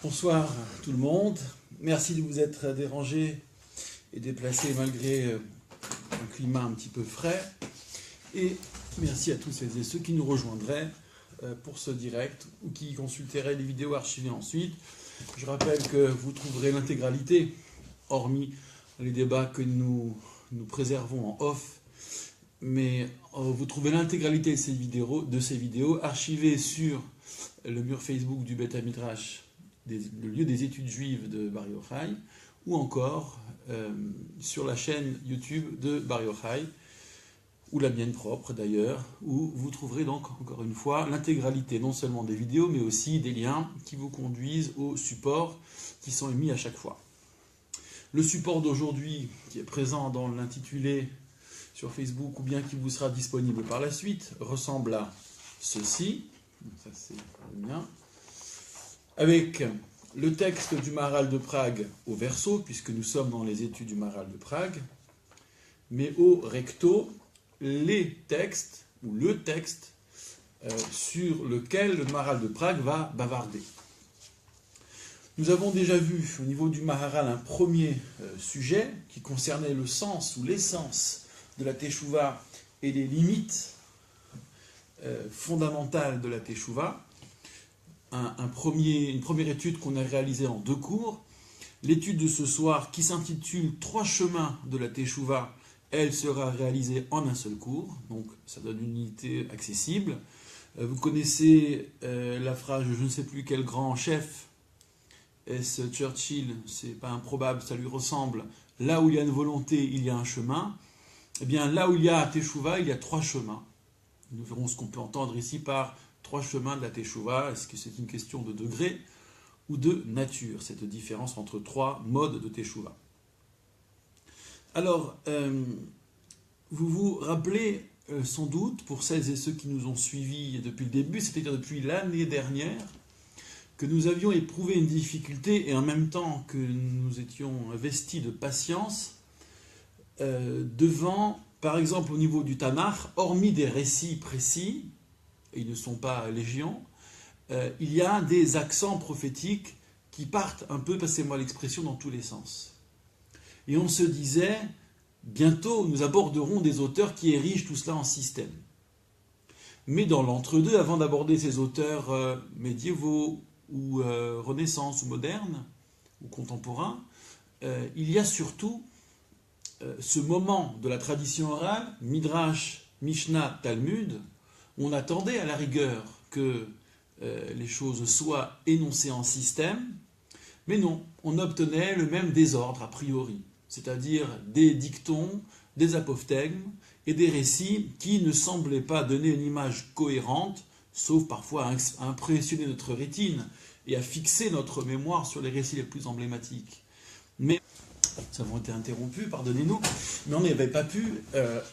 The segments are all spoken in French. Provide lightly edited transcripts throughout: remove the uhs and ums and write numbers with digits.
Bonsoir tout le monde. Merci de vous être dérangé et déplacé malgré un climat un petit peu frais. Et merci à tous celles et ceux qui nous rejoindraient pour ce direct ou qui consulteraient les vidéos archivées ensuite. Je rappelle que vous trouverez l'intégralité, hormis les débats que nous préservons en off, mais vous trouvez l'intégralité de ces vidéos archivées sur le mur Facebook du Beth Midrash, le lieu des études juives de Bar Yochai, ou encore sur la chaîne YouTube de Bar Yochai, ou la mienne propre d'ailleurs, où vous trouverez donc encore une fois l'intégralité non seulement des vidéos, mais aussi des liens qui vous conduisent aux supports qui sont émis à chaque fois. Le support d'aujourd'hui, qui est présent dans l'intitulé sur Facebook, ou bien qui vous sera disponible par la suite, ressemble à ceci. Ça c'est le mien. Avec le texte du Maharal de Prague au verso, puisque nous sommes dans les études du Maharal de Prague, mais au recto, les textes, ou le texte, sur lequel le Maharal de Prague va bavarder. Nous avons déjà vu au niveau du Maharal un premier sujet qui concernait le sens ou l'essence de la Teshuvah et les limites fondamentales de la Teshuvah. Une première étude qu'on a réalisée en 2 cours. L'étude de ce soir qui s'intitule 3 chemins de la Teshuvah, elle sera réalisée en un seul cours, donc ça donne une unité accessible. Vous connaissez la phrase, je ne sais plus quel grand chef, est-ce Churchill, c'est pas improbable, ça lui ressemble, là où il y a une volonté, il y a un chemin. Eh bien là où il y a Teshuvah, il y a 3 chemins. Nous verrons ce qu'on peut entendre ici par 3 chemins de la Teshuvah. Est-ce que c'est une question de degré ou de nature, cette différence entre 3 modes de Teshuvah? Alors, vous vous rappelez sans doute, pour celles et ceux qui nous ont suivis depuis le début, c'est-à-dire depuis l'année dernière, que nous avions éprouvé une difficulté et en même temps que nous étions investis de patience devant, par exemple au niveau du Tanakh, hormis des récits précis, et ils ne sont pas légion, il y a des accents prophétiques qui partent un peu, passez-moi l'expression, dans tous les sens. Et on se disait, bientôt nous aborderons des auteurs qui érigent tout cela en système. Mais dans l'entre-deux, avant d'aborder ces auteurs médiévaux ou renaissance ou modernes ou contemporains, il y a surtout ce moment de la tradition orale, Midrash, Mishnah, Talmud, où on attendait à la rigueur que les choses soient énoncées en système, mais non, on obtenait le même désordre a priori, c'est-à-dire des dictons, des apophthegmes et des récits qui ne semblaient pas donner une image cohérente, sauf parfois à impressionner notre rétine et à fixer notre mémoire sur les récits les plus emblématiques. Mais nous avons été interrompus, pardonnez-nous, mais on n'avait pas pu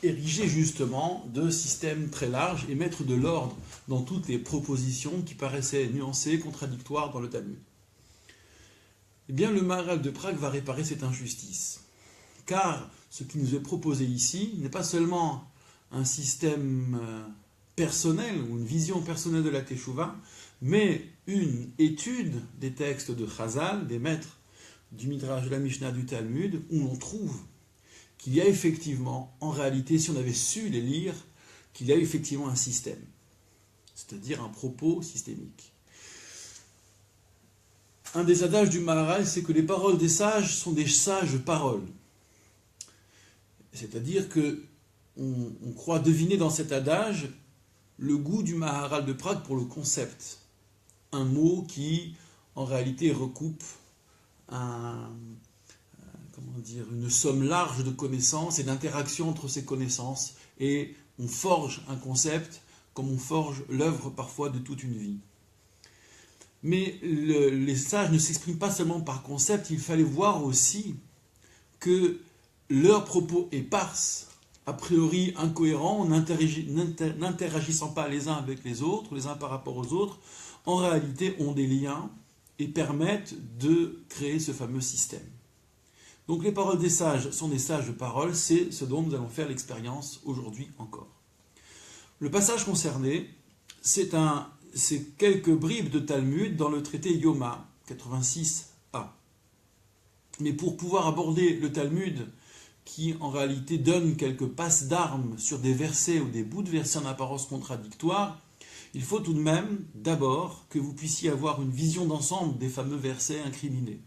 ériger justement de systèmes très larges et mettre de l'ordre dans toutes les propositions qui paraissaient nuancées, contradictoires dans le Talmud. Eh bien, le Maharal de Prague va réparer cette injustice. Car ce qui nous est proposé ici n'est pas seulement un système personnel ou une vision personnelle de la Teshuvah, mais une étude des textes de Chazal, des maîtres du Midrash, de la Mishnah, du Talmud, où l'on trouve qu'il y a effectivement, en réalité, si on avait su les lire, qu'il y a effectivement un système, c'est-à-dire un propos systémique. Un des adages du Maharal, c'est que les paroles des sages sont des sages paroles. C'est-à-dire que on croit deviner dans cet adage le goût du Maharal de Prague pour le concept. Un mot qui, en réalité, recoupe une somme large de connaissances et d'interactions entre ces connaissances, et on forge un concept comme on forge l'œuvre parfois de toute une vie. Mais les sages ne s'expriment pas seulement par concept, il fallait voir aussi que leur propos éparses, a priori incohérents, n'interagissant pas les uns avec les autres, les uns par rapport aux autres, en réalité ont des liens et permettent de créer ce fameux système. Donc les paroles des sages sont des sages paroles, c'est ce dont nous allons faire l'expérience aujourd'hui encore. Le passage concerné, c'est quelques bribes de Talmud dans le traité Yoma, 86a. Mais pour pouvoir aborder le Talmud, qui en réalité donne quelques passes d'armes sur des versets ou des bouts de versets en apparence contradictoires, il faut tout de même d'abord que vous puissiez avoir une vision d'ensemble des fameux versets incriminés.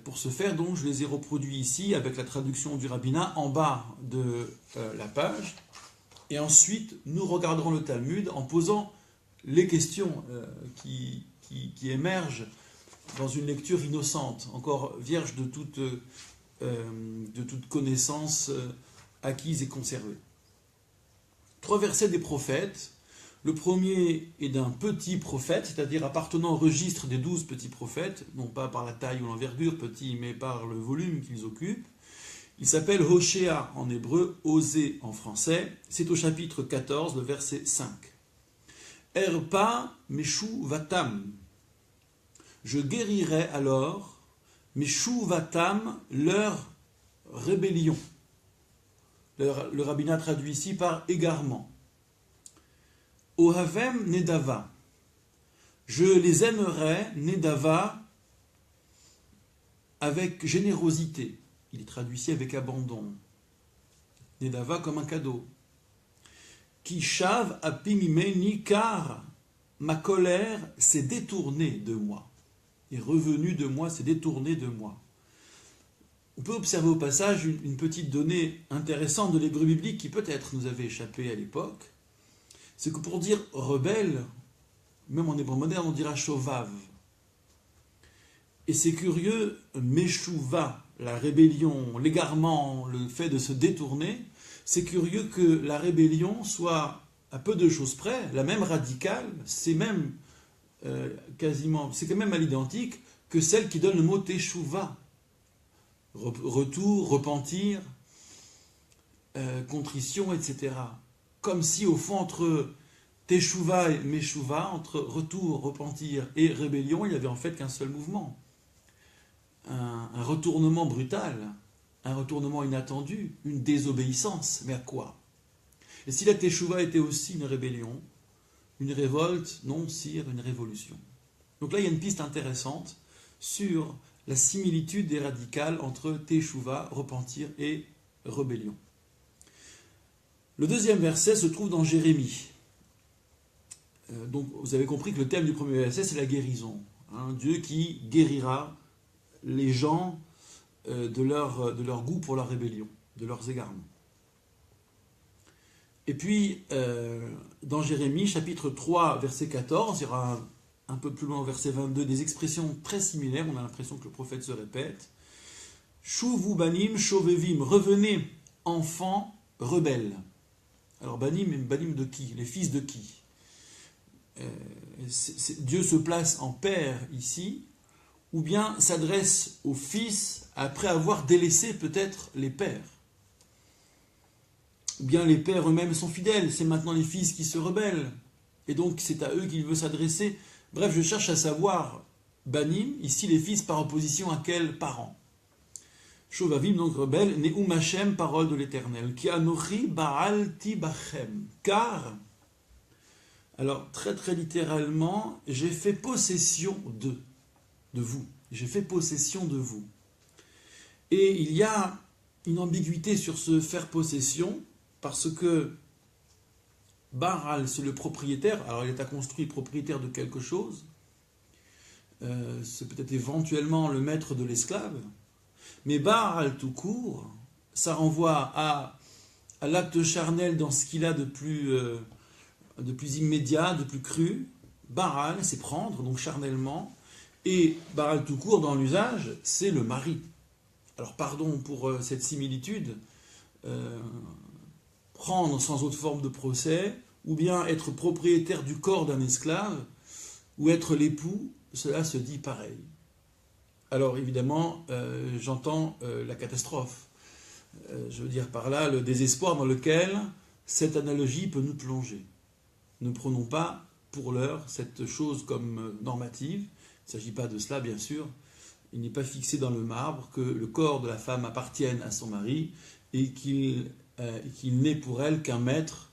Pour ce faire, donc, je les ai reproduits ici avec la traduction du rabbinat en bas de la page. Et ensuite, nous regarderons le Talmud en posant les questions qui émergent dans une lecture innocente, encore vierge de toute connaissance acquise et conservée. 3 versets des prophètes. Le premier est d'un petit prophète, c'est-à-dire appartenant au registre des 12 petits prophètes, non pas par la taille ou l'envergure petit, mais par le volume qu'ils occupent. Il s'appelle Hoshéa en hébreu, Osée en français. C'est au chapitre 14, le verset 5. Erpa Meshu Vatam. Je guérirai alors Meshu Vatam, leur rébellion. Le rabbinat traduit ici par égarement. Ohavem Nedava. Je les aimerai, Nedava, avec générosité. Il est traduit ici avec abandon. Nedava comme un cadeau. Kishav apimimeni, car ma colère s'est détournée de moi. Est revenue de moi, s'est détournée de moi. On peut observer au passage une petite donnée intéressante de l'hébreu biblique qui peut-être nous avait échappé à l'époque. C'est que pour dire rebelle, même en hébreu moderne, on dira shovav. Et c'est curieux, meshuva, la rébellion, l'égarement, le fait de se détourner, c'est curieux que la rébellion soit à peu de choses près, la même radicale, c'est même quasiment, c'est quand même à l'identique que celle qui donne le mot teshuva. Retour, repentir, contrition, etc. Comme si au fond entre teshuva et meshuva, entre retour, repentir et rébellion, il n'y avait en fait qu'un seul mouvement. Un retournement brutal, un retournement inattendu, une désobéissance, mais à quoi? Et si la teshuva était aussi une rébellion, une révolte, non, sire, une révolution. Donc là, il y a une piste intéressante sur la similitude des radicales entre teshuva, repentir, et rébellion. Le deuxième verset se trouve dans Jérémie. Donc vous avez compris que le thème du premier verset, c'est la guérison. Dieu qui guérira les gens de leur goût pour la rébellion, de leurs égarements. Et puis, dans Jérémie, chapitre 3, verset 14, il y aura un peu plus loin au verset 22, des expressions très similaires, on a l'impression que le prophète se répète. Shuvu banim shovevim, revenez, enfants rebelles. Alors banim de qui? Les fils de qui? Dieu se place en père ici, ou bien s'adresse aux fils après avoir délaissé peut-être les pères. Ou bien les pères eux-mêmes sont fidèles, c'est maintenant les fils qui se rebellent, et donc c'est à eux qu'il veut s'adresser. Bref, je cherche à savoir, banim, ici les fils par opposition à quels parents? Shovavim, donc rebelle, Neum Hashem, parole de l'Éternel, Ki anochi ba'alti bachem, car, alors très très littéralement, j'ai fait possession de vous, j'ai fait possession de vous. Et il y a une ambiguïté sur ce faire possession, parce que Baal, c'est le propriétaire, alors il est à construire propriétaire de quelque chose, c'est peut-être éventuellement le maître de l'esclave, mais Baal tout court, ça renvoie à l'acte charnel dans ce qu'il a de plus immédiat, de plus cru. Baal, c'est prendre, donc charnellement, et Baal tout court dans l'usage, c'est le mari. Alors pardon pour cette similitude, prendre sans autre forme de procès, ou bien être propriétaire du corps d'un esclave, ou être l'époux, cela se dit pareil. Alors évidemment, j'entends la catastrophe. Je veux dire par là le désespoir dans lequel cette analogie peut nous plonger. Ne prenons pas pour l'heure cette chose comme normative. Il ne s'agit pas de cela, bien sûr. Il n'est pas fixé dans le marbre que le corps de la femme appartienne à son mari et qu'il n'est pour elle qu'un maître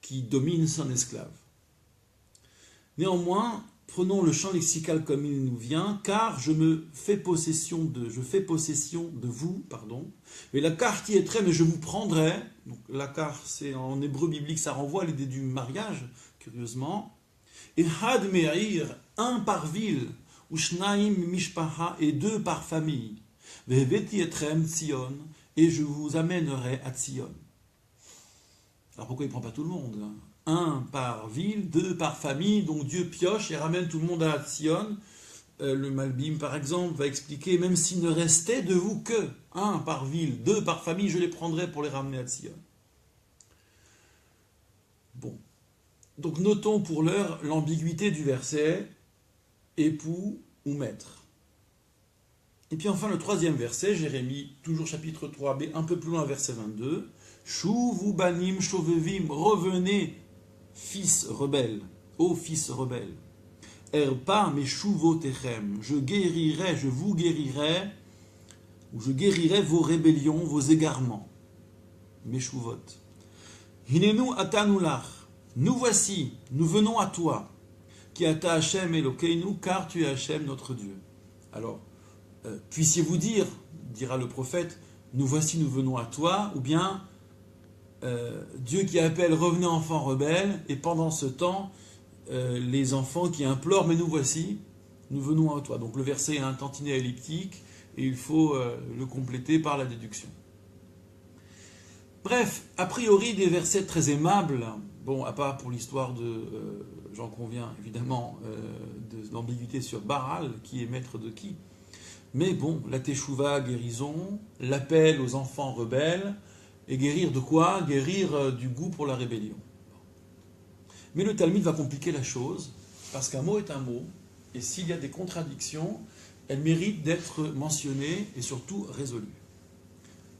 qui domine son esclave. Néanmoins, Prenons le champ lexical comme il nous vient, car je fais possession de vous, pardon. Et la car qui est très, mais je vous prendrai. Donc la car, c'est en hébreu biblique, ça renvoie à l'idée du mariage, curieusement. Et had meir, un par ville, ou shnaim mishpaha, et deux par famille. Veheveti etrem Tzion, et je vous amènerai à Tzion. Alors pourquoi il ne prend pas tout le monde hein? Un par ville, deux par famille, donc Dieu pioche et ramène tout le monde à Tzion. Le Malbim, par exemple, va expliquer, même s'il ne restait de vous que un par ville, deux par famille, je les prendrai pour les ramener à Tzion. Bon. Donc notons pour l'heure l'ambiguïté du verset, époux ou maître. Et puis enfin le troisième verset, Jérémie, toujours chapitre 3b, un peu plus loin, verset 22. Shuvu banim shovevim, revenez, fils rebelles, ô fils rebelles. Erpa meshuvotechem, je vous guérirai, ou je guérirai vos rébellions, vos égarements. Meshuvot. Hinenu atanulach, nous voici, nous venons à toi, qui ata Hashem Elokeinu, car tu es Hashem notre Dieu. Alors, puissiez-vous dire, dira le prophète, nous voici, nous venons à toi, ou bien Dieu qui appelle revenez enfants rebelles, et pendant ce temps, les enfants qui implorent mais nous voici, nous venons à toi. Donc le verset est un tantinet elliptique et il faut le compléter par la déduction. Bref, a priori des versets très aimables, bon, à part pour l'histoire de, j'en conviens évidemment, de l'ambiguïté sur Baral, qui est maître de qui. Mais bon, la teshuva, guérison, l'appel aux enfants rebelles, et guérir de quoi? Guérir du goût pour la rébellion. Mais le Talmud va compliquer la chose, parce qu'un mot est un mot, et s'il y a des contradictions, elles méritent d'être mentionnées et surtout résolues.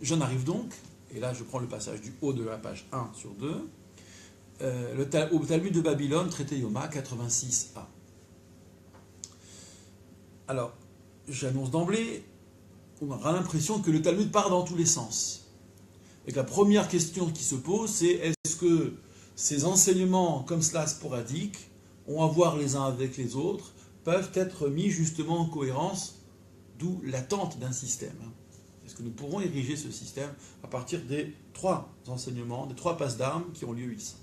J'en arrive donc, et là je prends le passage du haut de la page 1 sur 2, au Talmud de Babylone, traité Yoma 86a. Alors, j'annonce d'emblée, on aura l'impression que le Talmud part dans tous les sens. Et que la première question qui se pose, c'est est-ce que ces enseignements comme cela sporadiques, ont à voir les uns avec les autres, peuvent être mis justement en cohérence, d'où l'attente d'un système. Est-ce que nous pourrons ériger ce système à partir des trois enseignements, des trois passes d'armes qui ont lieu ici?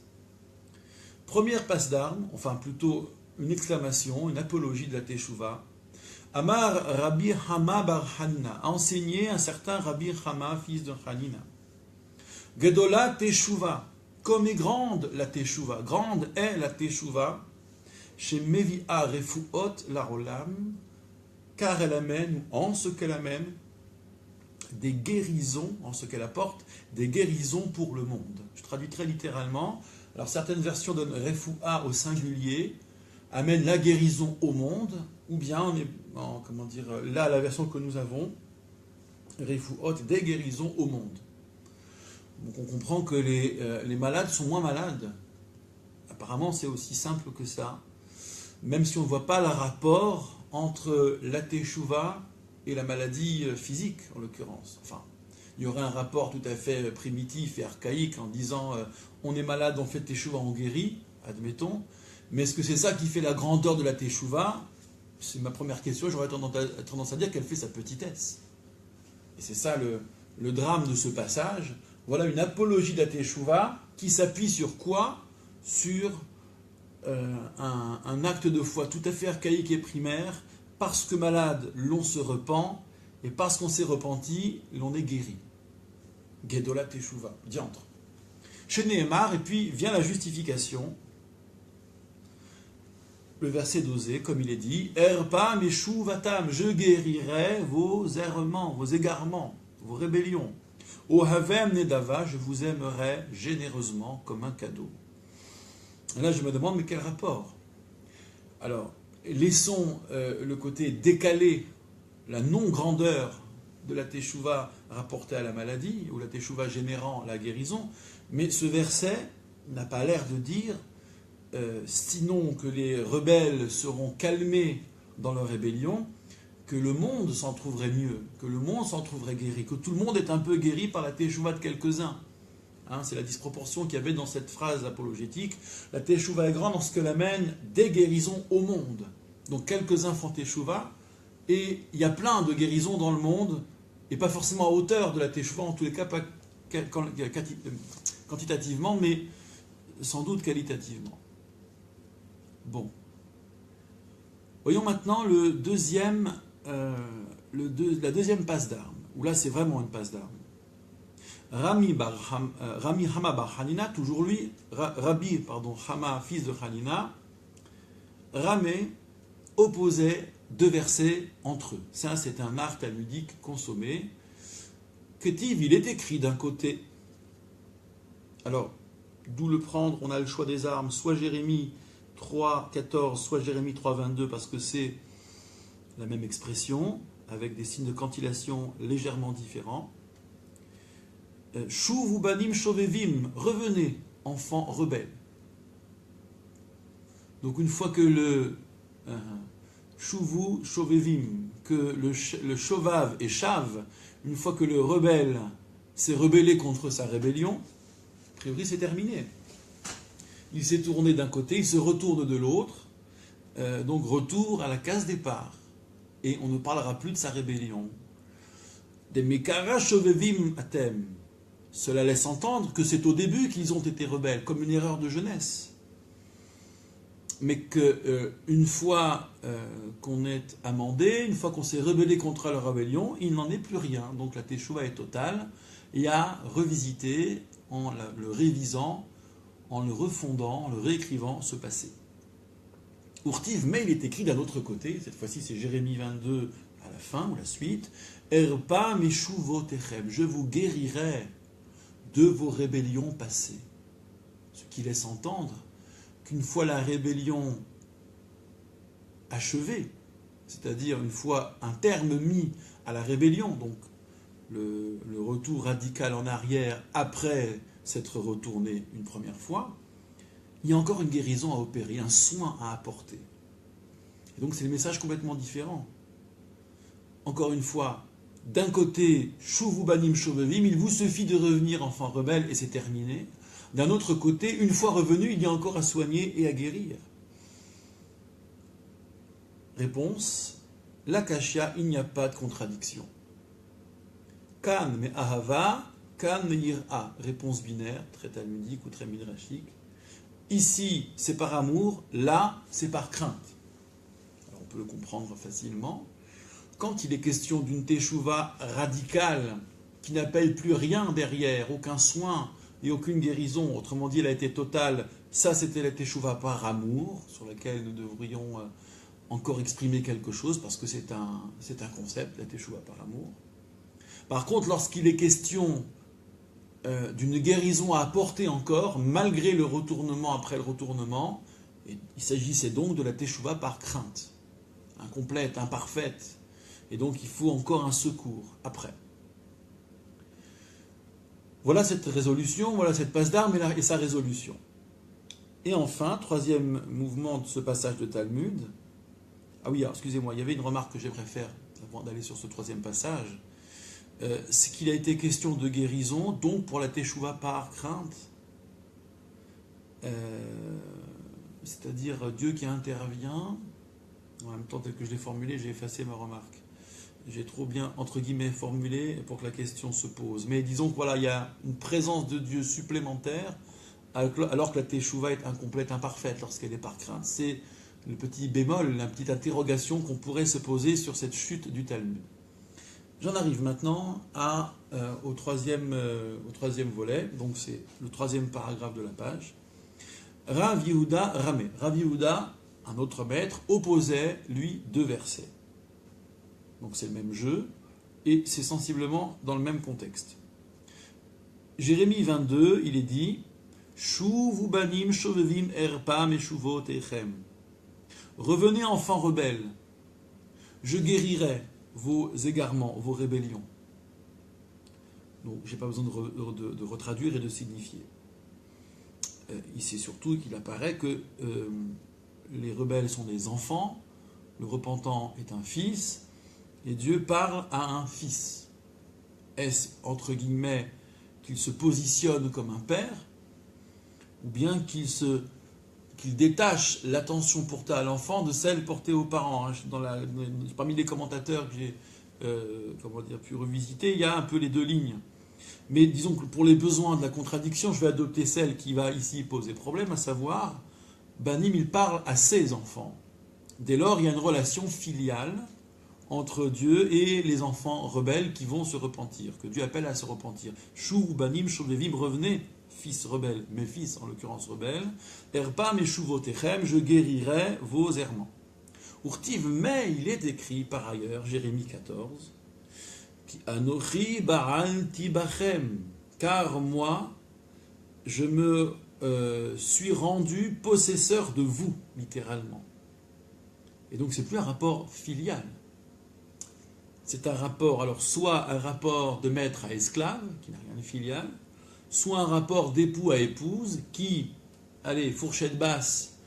Première passe d'armes, enfin plutôt une exclamation, une apologie de la Teshuvah. Amar Rabbi Hama bar Hanina, a enseigné un certain Rabbi Hama, fils de Hanina. Gedola Teshuvah, comme est grande la Teshuvah, grande est la Teshuvah, chez Mevi'a Refuot Larolam, car elle amène, ou en ce qu'elle amène, des guérisons, en ce qu'elle apporte, des guérisons pour le monde. Je traduis très littéralement. Alors certaines versions donnent Refu'a au singulier, amène la guérison au monde, ou bien, on est, comment dire, là la version que nous avons, Refuot, des guérisons au monde. Donc on comprend que les malades sont moins malades. Apparemment, c'est aussi simple que ça. Même si on ne voit pas le rapport entre la teshuva et la maladie physique, en l'occurrence. Enfin, il y aurait un rapport tout à fait primitif et archaïque en disant on est malade, on fait teshuva, on guérit, admettons. Mais est-ce que c'est ça qui fait la grandeur de la teshuva? C'est ma première question. J'aurais tendance à dire qu'elle fait sa petitesse. Et c'est ça le drame de ce passage. Voilà une apologie de la teshuva qui s'appuie sur quoi? Sur un acte de foi tout à fait archaïque et primaire. Parce que malade, l'on se repent, et parce qu'on s'est repenti, l'on est guéri. Gedola teshuva, diantre. Chez Nehemar, et puis vient la justification. Le verset d'Osée, comme il est dit, Erpa meshuvatam, je guérirai vos errements, vos égarements, vos rébellions. Ohavem nedava, je vous aimerai généreusement comme un cadeau. Et là, je me demande, mais quel rapport? Alors, laissons le côté décalé, la non-grandeur de la teshuva rapportée à la maladie, ou la teshuva générant la guérison, mais ce verset n'a pas l'air de dire sinon que les rebelles seront calmés dans leur rébellion, que le monde s'en trouverait mieux, que le monde s'en trouverait guéri, que tout le monde est un peu guéri par la teshuva de quelques-uns. Hein, c'est la disproportion qu'il y avait dans cette phrase apologétique. La teshuva est grande en ce qu'elle amène des guérisons au monde. Donc quelques-uns font teshuva, et il y a plein de guérisons dans le monde, et pas forcément à hauteur de la teshuva, en tous les cas pas quantitativement, mais sans doute qualitativement. Bon. Voyons maintenant la deuxième passe d'armes, où là c'est vraiment une passe d'armes. Rami Hama bar Hanina, toujours lui, Rabbi Hama, fils de Hanina, Ramé opposait deux versets entre eux. Ça, c'est un art talmudique consommé. Ketiv, il est écrit d'un côté. Alors, d'où le prendre? On a le choix des armes, soit Jérémie 3.14, soit Jérémie 3.22, parce que c'est la même expression, avec des signes de cantillation légèrement différents. Shuv ubanim shovevim, revenez, enfants rebelles. Donc une fois que le shuvu shovevim, que le shovav et shav, une fois que le rebelle s'est rebellé contre sa rébellion, a priori c'est terminé. Il s'est tourné d'un côté, il se retourne de l'autre, donc retour à la case départ. Et on ne parlera plus de sa rébellion. Des mekara shovevim atem. Cela laisse entendre que c'est au début qu'ils ont été rebelles, comme une erreur de jeunesse. Mais qu'une fois qu'on est amendé, une fois qu'on s'est rebellé contre la rébellion, il n'en est plus rien. Donc la teshuva est totale, et à revisiter en le révisant, en le refondant, en le réécrivant ce passé. Urtiv, mais il est écrit d'un autre côté, cette fois-ci c'est Jérémie 22 à la fin, ou la suite, Erpa meshuvotechem, je vous guérirai de vos rébellions passées. Ce qui laisse entendre qu'une fois la rébellion achevée, c'est-à-dire une fois un terme mis à la rébellion, donc le retour radical en arrière après s'être retourné une première fois, il y a encore une guérison à opérer, un soin à apporter. Et donc c'est le message complètement différent. Encore une fois, d'un côté, Shuvu banim shovevim, il vous suffit de revenir enfant rebelle et c'est terminé. D'un autre côté, une fois revenu, il y a encore à soigner et à guérir. Réponse, l'akashia, il n'y a pas de contradiction. Kan me ahava, kan me yir'a. Réponse binaire, très talmudique ou très midrashique. Ici, c'est par amour, là, c'est par crainte. Alors, on peut le comprendre facilement. Quand il est question d'une teshuva radicale, qui n'appelle plus rien derrière, aucun soin et aucune guérison, autrement dit, elle a été totale, ça c'était la teshuva par amour, sur laquelle nous devrions encore exprimer quelque chose, parce que c'est un concept, la teshuva par amour. Par contre, lorsqu'il est question d'une guérison à apporter encore, malgré le retournement après le retournement, il s'agissait donc de la teshuva par crainte, incomplète, imparfaite, et donc il faut encore un secours après. Voilà cette résolution, voilà cette passe d'armes et sa résolution. Et enfin, troisième mouvement de ce passage de Talmud. Ah oui, excusez-moi, il y avait une remarque que j'aimerais faire avant d'aller sur ce troisième passage. C'est qu'il a été question de guérison, donc pour la teshuva par crainte, c'est-à-dire Dieu qui intervient. En même temps, tel que je l'ai formulé, j'ai effacé ma remarque. J'ai trop bien, entre guillemets, formulé pour que la question se pose. Mais disons que voilà, il y a une présence de Dieu supplémentaire, alors que la teshuva est incomplète, imparfaite, lorsqu'elle est par crainte. C'est le petit bémol, la petite interrogation qu'on pourrait se poser sur cette chute du Talmud. J'en arrive maintenant au troisième volet, donc c'est le troisième paragraphe de la page. Rav Yehuda Ramé. Rav Yehuda, un autre maître, opposait, lui, deux versets. Donc c'est le même jeu, et c'est sensiblement dans le même contexte. Jérémie 22, il est dit Shuvu banim shovevim erpa meshuvot echem. Revenez enfants rebelles, je guérirai vos égarements, vos rébellions. Donc j'ai pas besoin de retraduire et de signifier. Ici surtout qu'il apparaît que les rebelles sont des enfants, le repentant est un fils, et Dieu parle à un fils. Est-ce, entre guillemets, qu'il se positionne comme un père, ou bien qu'il qu'il détache l'attention portée à l'enfant de celle portée aux parents. Hein. Parmi les commentateurs que j'ai pu revisiter, il y a un peu les deux lignes. Mais disons que pour les besoins de la contradiction, je vais adopter celle qui va ici poser problème, à savoir, Banim, il parle à ses enfants. Dès lors, il y a une relation filiale entre Dieu et les enfants rebelles qui vont se repentir, que Dieu appelle à se repentir. Chou Banim, Shuvevim, revenez, fils rebelles, mes fils en l'occurrence rebelles, Erpam et Shuvotechem, je guérirai vos errements. Urtiv, mais il est écrit par ailleurs, Jérémie 14, Anochi Baal Tibachem, car moi, je me suis rendu possesseur de vous, littéralement. Et donc c'est plus un rapport filial. C'est un rapport, alors soit un rapport de maître à esclave, qui n'a rien de filial, soit un rapport d'époux à épouse, qui, allez, fourchette basse,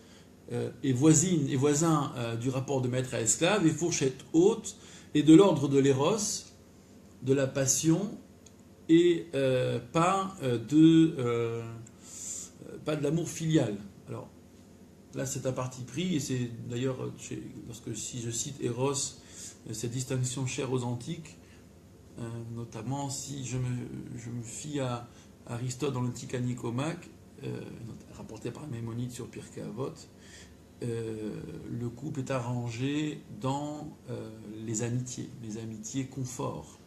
est voisin du rapport de maître à esclave, et fourchette haute, et de l'ordre de l'éros, de la passion, et pas de l'amour filial. Alors, là, c'est un parti pris, et c'est d'ailleurs, lorsque si je cite Eros, cette distinction chère aux antiques, notamment si je me fie à Aristote dans le Tika Nicomaque, rapporté par Maïmonide sur Pirkei Avot, le couple est arrangé dans les amitiés confort,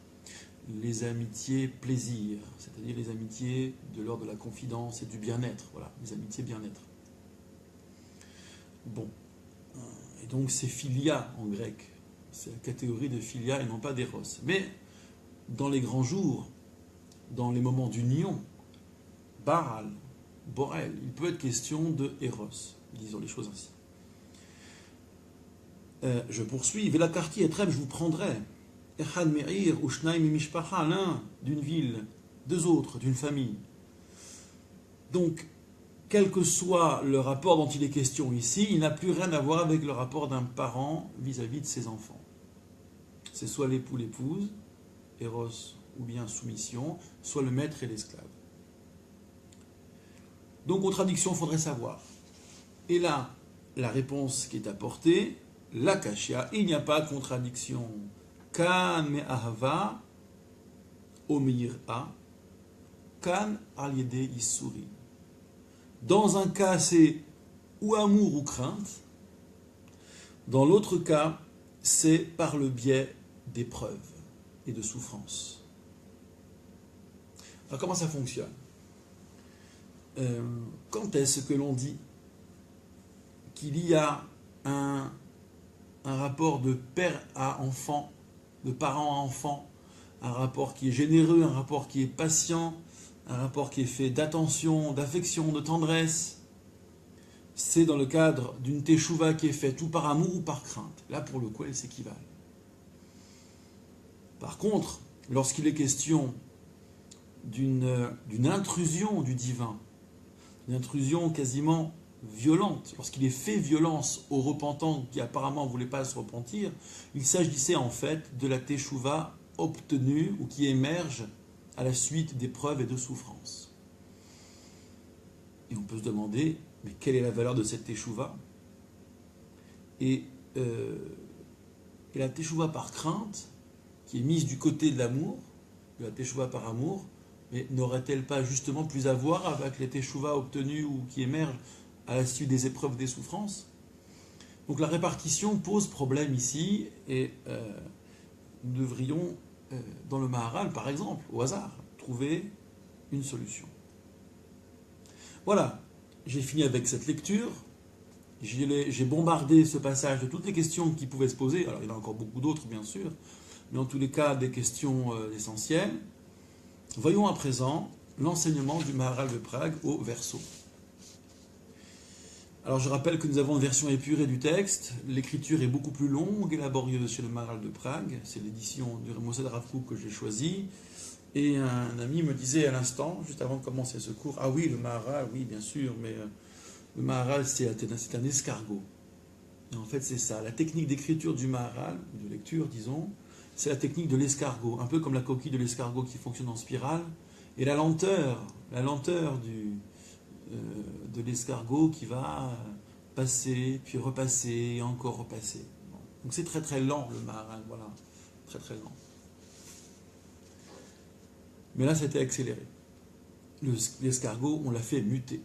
les amitiés plaisir, c'est-à-dire les amitiés de l'ordre de la confidence et du bien-être, voilà, les amitiés bien-être. Bon, et donc c'est philia en grec, c'est la catégorie de philia et non pas d'éros. Mais dans les grands jours, dans les moments d'union, Baal, Borel, il peut être question de éros, disons les choses ainsi. Je poursuis, Vela Karti et Trem, je vous prendrai. Echad Meir ou Shnaim Mishpacha, l'un d'une ville, deux autres d'une famille. Donc, quel que soit le rapport dont il est question ici, il n'a plus rien à voir avec le rapport d'un parent vis-à-vis de ses enfants. C'est soit l'époux, l'épouse, Eros ou bien soumission, soit le maître et l'esclave. Donc, contradiction, il faudrait savoir. Et là, la réponse qui est apportée, la kashia, il n'y a pas de contradiction. Kan me'ahava omir'a, kan al-yede yissuri. Dans un cas, c'est ou amour ou crainte. Dans l'autre cas, c'est par le biais d'épreuves et de souffrances. Alors, comment ça fonctionne ? Quand est-ce que l'on dit qu'il y a un rapport de père à enfant, de parent à enfant, un rapport qui est généreux, un rapport qui est patient, un rapport qui est fait d'attention, d'affection, de tendresse? C'est dans le cadre d'une teshuva qui est faite ou par amour ou par crainte. Là, pour le coup, elles s'équivalent. Par contre, lorsqu'il est question d'une intrusion du divin, une intrusion quasiment violente, lorsqu'il est fait violence aux repentants qui apparemment ne voulaient pas se repentir, il s'agissait en fait de la teshuva obtenue ou qui émerge à la suite d'épreuves et de souffrances. Et on peut se demander, mais quelle est la valeur de cette teshuva ? Et la teshuva par crainte, qui est mise du côté de l'amour, de la teshuva par amour, mais n'aurait-elle pas justement plus à voir avec les teshuva obtenues ou qui émergent à la suite des épreuves, des souffrances ? Donc la répartition pose problème ici, et nous devrions, dans le Maharal par exemple, au hasard, trouver une solution. Voilà, j'ai fini avec cette lecture. J'ai bombardé ce passage de toutes les questions qui pouvaient se poser. Alors il y en a encore beaucoup d'autres bien sûr, mais en tous les cas des questions essentielles. Voyons à présent l'enseignement du Maharal de Prague au verso. Alors je rappelle que nous avons une version épurée du texte. L'écriture est beaucoup plus longue et laborieuse chez le Maharal de Prague. C'est l'édition du Moshe Rav Kook que j'ai choisie. Et un ami me disait à l'instant, juste avant de commencer ce cours, ah oui, le Maharal, oui bien sûr, mais le Maharal c'est un escargot. Et en fait c'est ça, la technique d'écriture du Maharal, de lecture disons, c'est la technique de l'escargot, un peu comme la coquille de l'escargot qui fonctionne en spirale, et la lenteur de l'escargot qui va passer, puis repasser, et encore repasser. Donc c'est très très lent le Maharal, voilà, très très lent. Mais là, c'était accéléré. L'escargot, on l'a fait muter.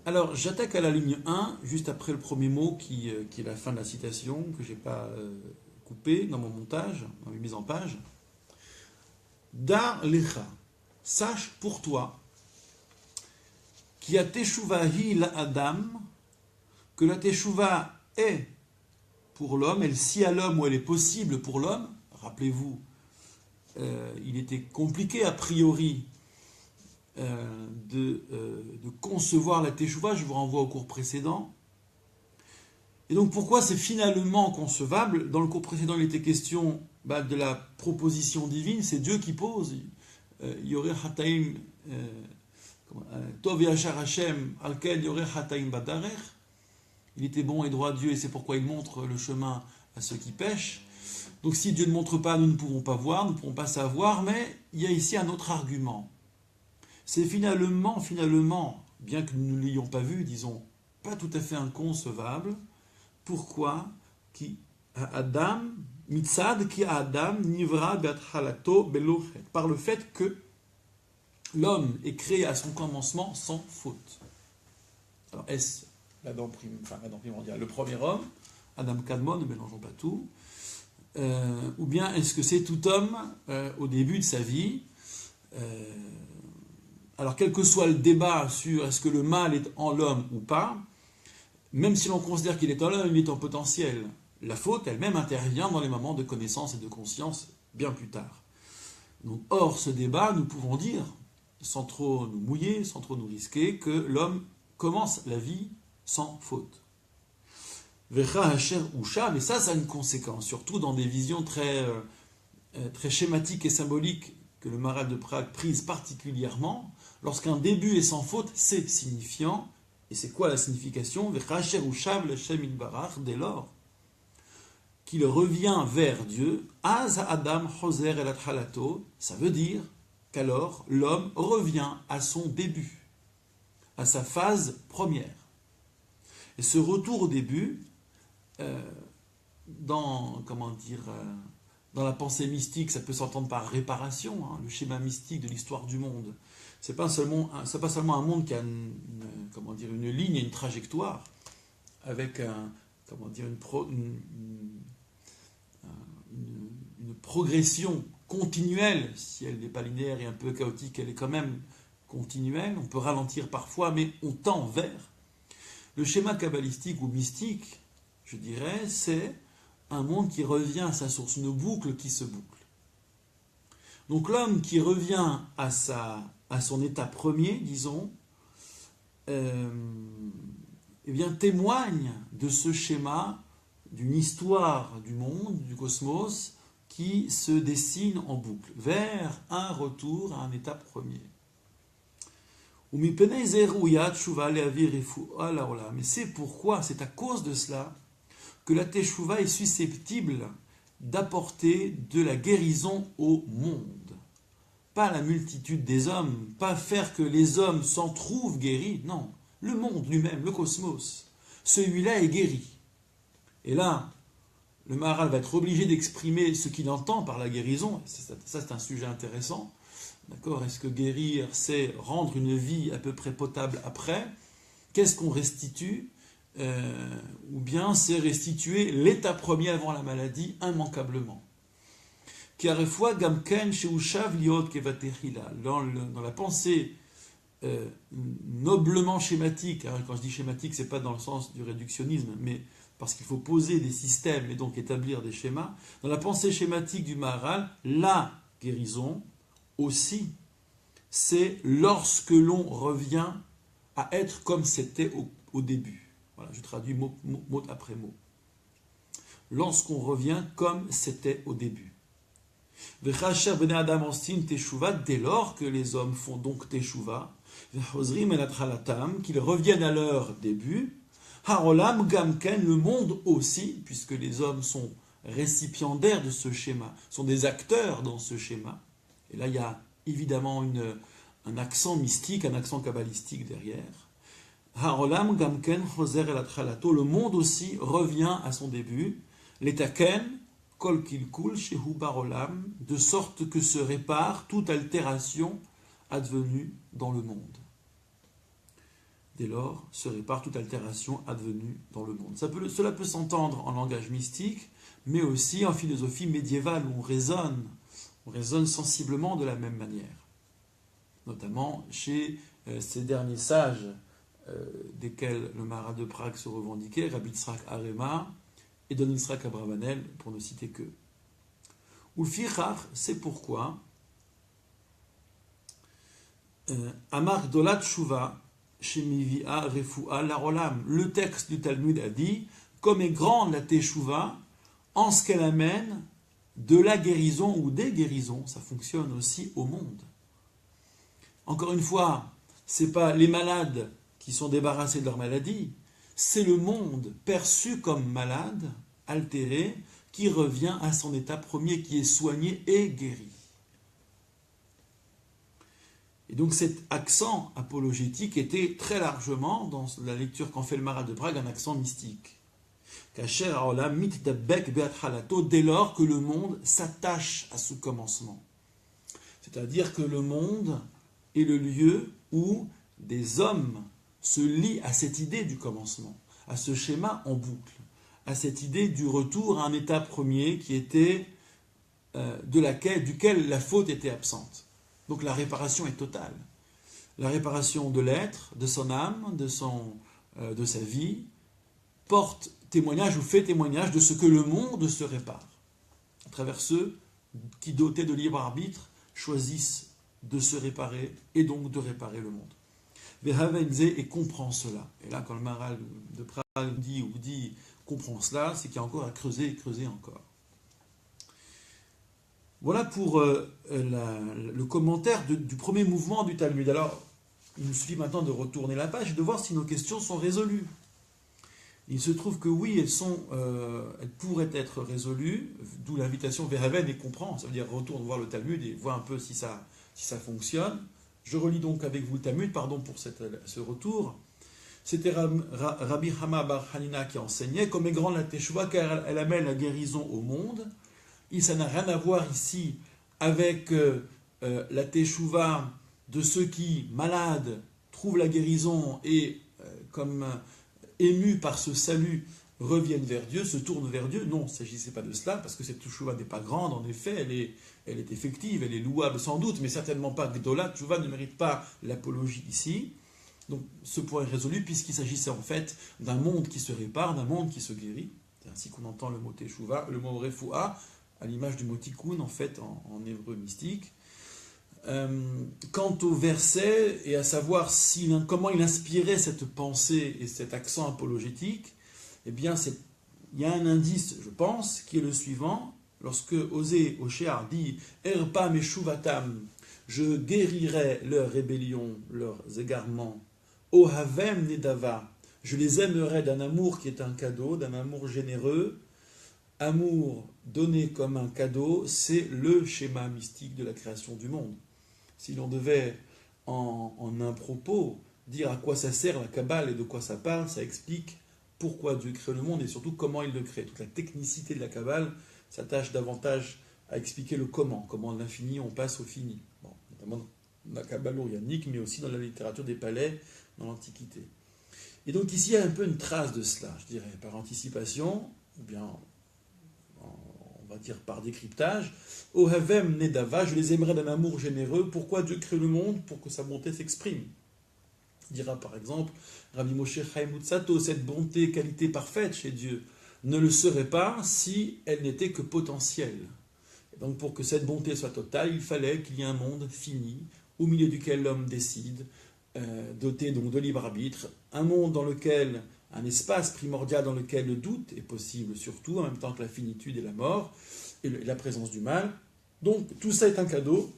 Alors, j'attaque à la ligne 1, juste après le premier mot qui est la fin de la citation, que je n'ai pas coupé dans mon montage, dans mes mises en page. Dar lecha, sache pour toi, qui a teshuva hi la adam, que la teshuva est pour l'homme, elle si à l'homme ou elle est possible pour l'homme. Rappelez-vous, il était compliqué a priori de concevoir la teshuva, je vous renvoie au cours précédent. Et donc pourquoi c'est finalement concevable? Dans le cours précédent, il était question de la proposition divine, c'est Dieu qui pose. Yoreh hataim tov yachar Hashem alkel yoreh hataim badarer. Il était bon et droit Dieu et c'est pourquoi il montre le chemin à ceux qui pêchent. Donc si Dieu ne montre pas, nous ne pouvons pas voir, nous ne pouvons pas savoir, mais il y a ici un autre argument. C'est finalement, bien que nous ne l'ayons pas vu, disons, pas tout à fait inconcevable. Pourquoi qui Adam, mitzad qui Adam nivra be'athalato belochet, par le fait que l'homme est créé à son commencement sans faute. Alors est-ce l'Adam primordial, le premier homme, Adam Kadmon, ne mélangeons pas tout, ou bien est-ce que c'est tout homme au début de sa vie? Alors quel que soit le débat sur est-ce que le mal est en l'homme ou pas, même si l'on considère qu'il est en l'homme, il est en potentiel. La faute elle-même intervient dans les moments de connaissance et de conscience bien plus tard. Donc, hors ce débat, nous pouvons dire, sans trop nous mouiller, sans trop nous risquer, que l'homme commence la vie sans faute. Vecha Hacher Usha, mais ça a une conséquence, surtout dans des visions très schématiques et symboliques que le Maharal de Prague prise particulièrement. Lorsqu'un début est sans faute, c'est signifiant. Et c'est quoi la signification? Vecha Hacher Usha l'Hashem Ilbarach, dès lors qu'il revient vers Dieu, Az Adam Choser El Athalato, ça veut dire qu'alors l'homme revient à son début, à sa phase première. Et ce retour au début, dans la pensée mystique, ça peut s'entendre par réparation, le schéma mystique de l'histoire du monde. C'est pas seulement un monde qui a une ligne et une trajectoire, avec une progression continuelle. Si elle n'est pas linéaire et un peu chaotique, elle est quand même continuelle. On peut ralentir parfois, mais on tend vers. Le schéma kabbalistique ou mystique, je dirais, c'est un monde qui revient à sa source, une boucle qui se boucle. Donc l'homme qui revient à son état premier, disons, témoigne de ce schéma, d'une histoire du monde, du cosmos, qui se dessine en boucle, vers un retour à un état premier. Mais c'est pourquoi, c'est à cause de cela, que la teshuva est susceptible d'apporter de la guérison au monde. Pas la multitude des hommes, pas faire que les hommes s'en trouvent guéris, non. Le monde lui-même, le cosmos, celui-là est guéri. Et là, le Maharal va être obligé d'exprimer ce qu'il entend par la guérison. Ça, c'est un sujet intéressant. D'accord? Est-ce que guérir, c'est rendre une vie à peu près potable après? Qu'est-ce qu'on restitue? Ou bien c'est restituer l'état premier avant la maladie, immanquablement. Dans la pensée noblement schématique, quand je dis schématique, c'est pas dans le sens du réductionnisme, mais parce qu'il faut poser des systèmes et donc établir des schémas. Dans la pensée schématique du Maharal, la guérison aussi, c'est lorsque l'on revient à être comme c'était au début. Voilà, je traduis mot après mot. Lorsqu'on revient comme c'était au début. Dès lors que les hommes font donc teshuva, qu'ils reviennent à leur début, Harolam Gamken, le monde aussi, puisque les hommes sont récipiendaires de ce schéma, sont des acteurs dans ce schéma. Et là, il y a évidemment un accent mystique, un accent kabbalistique derrière. Ha'olam gamken choser el atchalato, le monde aussi revient à son début. L'etaken kol kilkul shehu barolam, de sorte que se répare toute altération advenue dans le monde. Dès lors, se répare toute altération advenue dans le monde. Cela peut s'entendre en langage mystique, mais aussi en philosophie médiévale où on raisonne sensiblement de la même manière. Notamment chez ces derniers sages desquels le Maharal de Prague se revendiquait, Rabbi Yitzhak Arema et Don Yitzhak Abravanel, pour ne citer que. Ulfichach, c'est pourquoi Amar Dolat Shuva Shemivia Refua Larolam. Le texte du Talmud a dit, comme est grande la Teshuva, en ce qu'elle amène de la guérison ou des guérisons, ça fonctionne aussi au monde. Encore une fois, ce n'est pas les malades qui sont débarrassés de leur maladie, c'est le monde perçu comme malade, altéré, qui revient à son état premier, qui est soigné et guéri. Et donc cet accent apologétique était très largement, dans la lecture qu'en fait le Maharal de Prague, un accent mystique. Dès lors que le monde s'attache à ce commencement. C'est-à-dire que le monde est le lieu où des hommes se lient à cette idée du commencement, à ce schéma en boucle, à cette idée du retour à un état premier qui était duquel la faute était absente. Donc la réparation est totale. La réparation de l'être, de son âme, de sa vie, porte témoignage ou fait témoignage de ce que le monde se répare, à travers ceux qui, dotés de libre arbitre, choisissent de se réparer et donc de réparer le monde. Vehavenze et comprend cela. Et là, quand le Maharal de Prague dit comprend cela, c'est qu'il y a encore à creuser et creuser encore. Voilà pour le commentaire du premier mouvement du Talmud. Alors, il nous suffit maintenant de retourner la page et de voir si nos questions sont résolues. Il se trouve que oui, elles pourraient être résolues, d'où l'invitation Vehaven et comprend, ça veut dire retourne voir le Talmud et vois un peu si ça fonctionne. Je relis donc avec vous le Talmud, pardon pour ce retour. C'était Rabbi Hama Bar Hanina qui enseignait, comme est grande la Teshuvah, car elle amène la guérison au monde. Ça n'a rien à voir ici avec la Teshuvah de ceux qui, malades, trouvent la guérison et, comme émus par ce salut, reviennent vers Dieu, se tournent vers Dieu. Non, il ne s'agissait pas de cela, parce que cette Teshuvah n'est pas grande, en effet, elle est effective, elle est louable sans doute, mais certainement pas Gdola. Teshuvah ne mérite pas l'apologie ici. Donc ce point est résolu, puisqu'il s'agissait en fait d'un monde qui se répare, d'un monde qui se guérit. C'est ainsi qu'on entend le mot Teshuvah, le mot Refoua, à l'image du mot tikkun, en fait, en hébreu mystique. Quant au verset, et à savoir comment il inspirait cette pensée et cet accent apologétique, eh bien, il y a un indice, je pense, qui est le suivant. Lorsque Osée Oshéar dit « Erpa meshuvatam » je guérirai leurs rébellions, leurs égarements. « Ohavem nedava » je les aimerai d'un amour qui est un cadeau, d'un amour généreux. Amour donné comme un cadeau, c'est le schéma mystique de la création du monde. Si l'on devait, en un propos, dire à quoi ça sert la Kabbale et de quoi ça parle, ça explique pourquoi Dieu crée le monde et surtout comment il le crée. Toute la technicité de la Kabbale s'attache davantage à expliquer le comment de l'infini on passe au fini. Bon, notamment dans la Kabbale orianique, mais aussi dans la littérature des palais dans l'Antiquité. Et donc ici, il y a un peu une trace de cela, je dirais, par anticipation, ou bien on va dire par décryptage. Ohavem nedava, je les aimerais d'un amour généreux. Pourquoi Dieu crée le monde? Pour que sa bonté s'exprime. Dira par exemple Rabbi Moshe Chaim Luzzatto, cette bonté, qualité parfaite chez Dieu, ne le serait pas si elle n'était que potentielle. Et donc pour que cette bonté soit totale, il fallait qu'il y ait un monde fini, au milieu duquel l'homme décide, doté donc de libre arbitre, un monde dans lequel, un espace primordial dans lequel le doute est possible, surtout en même temps que la finitude et la mort, et la présence du mal. Donc tout ça est un cadeau.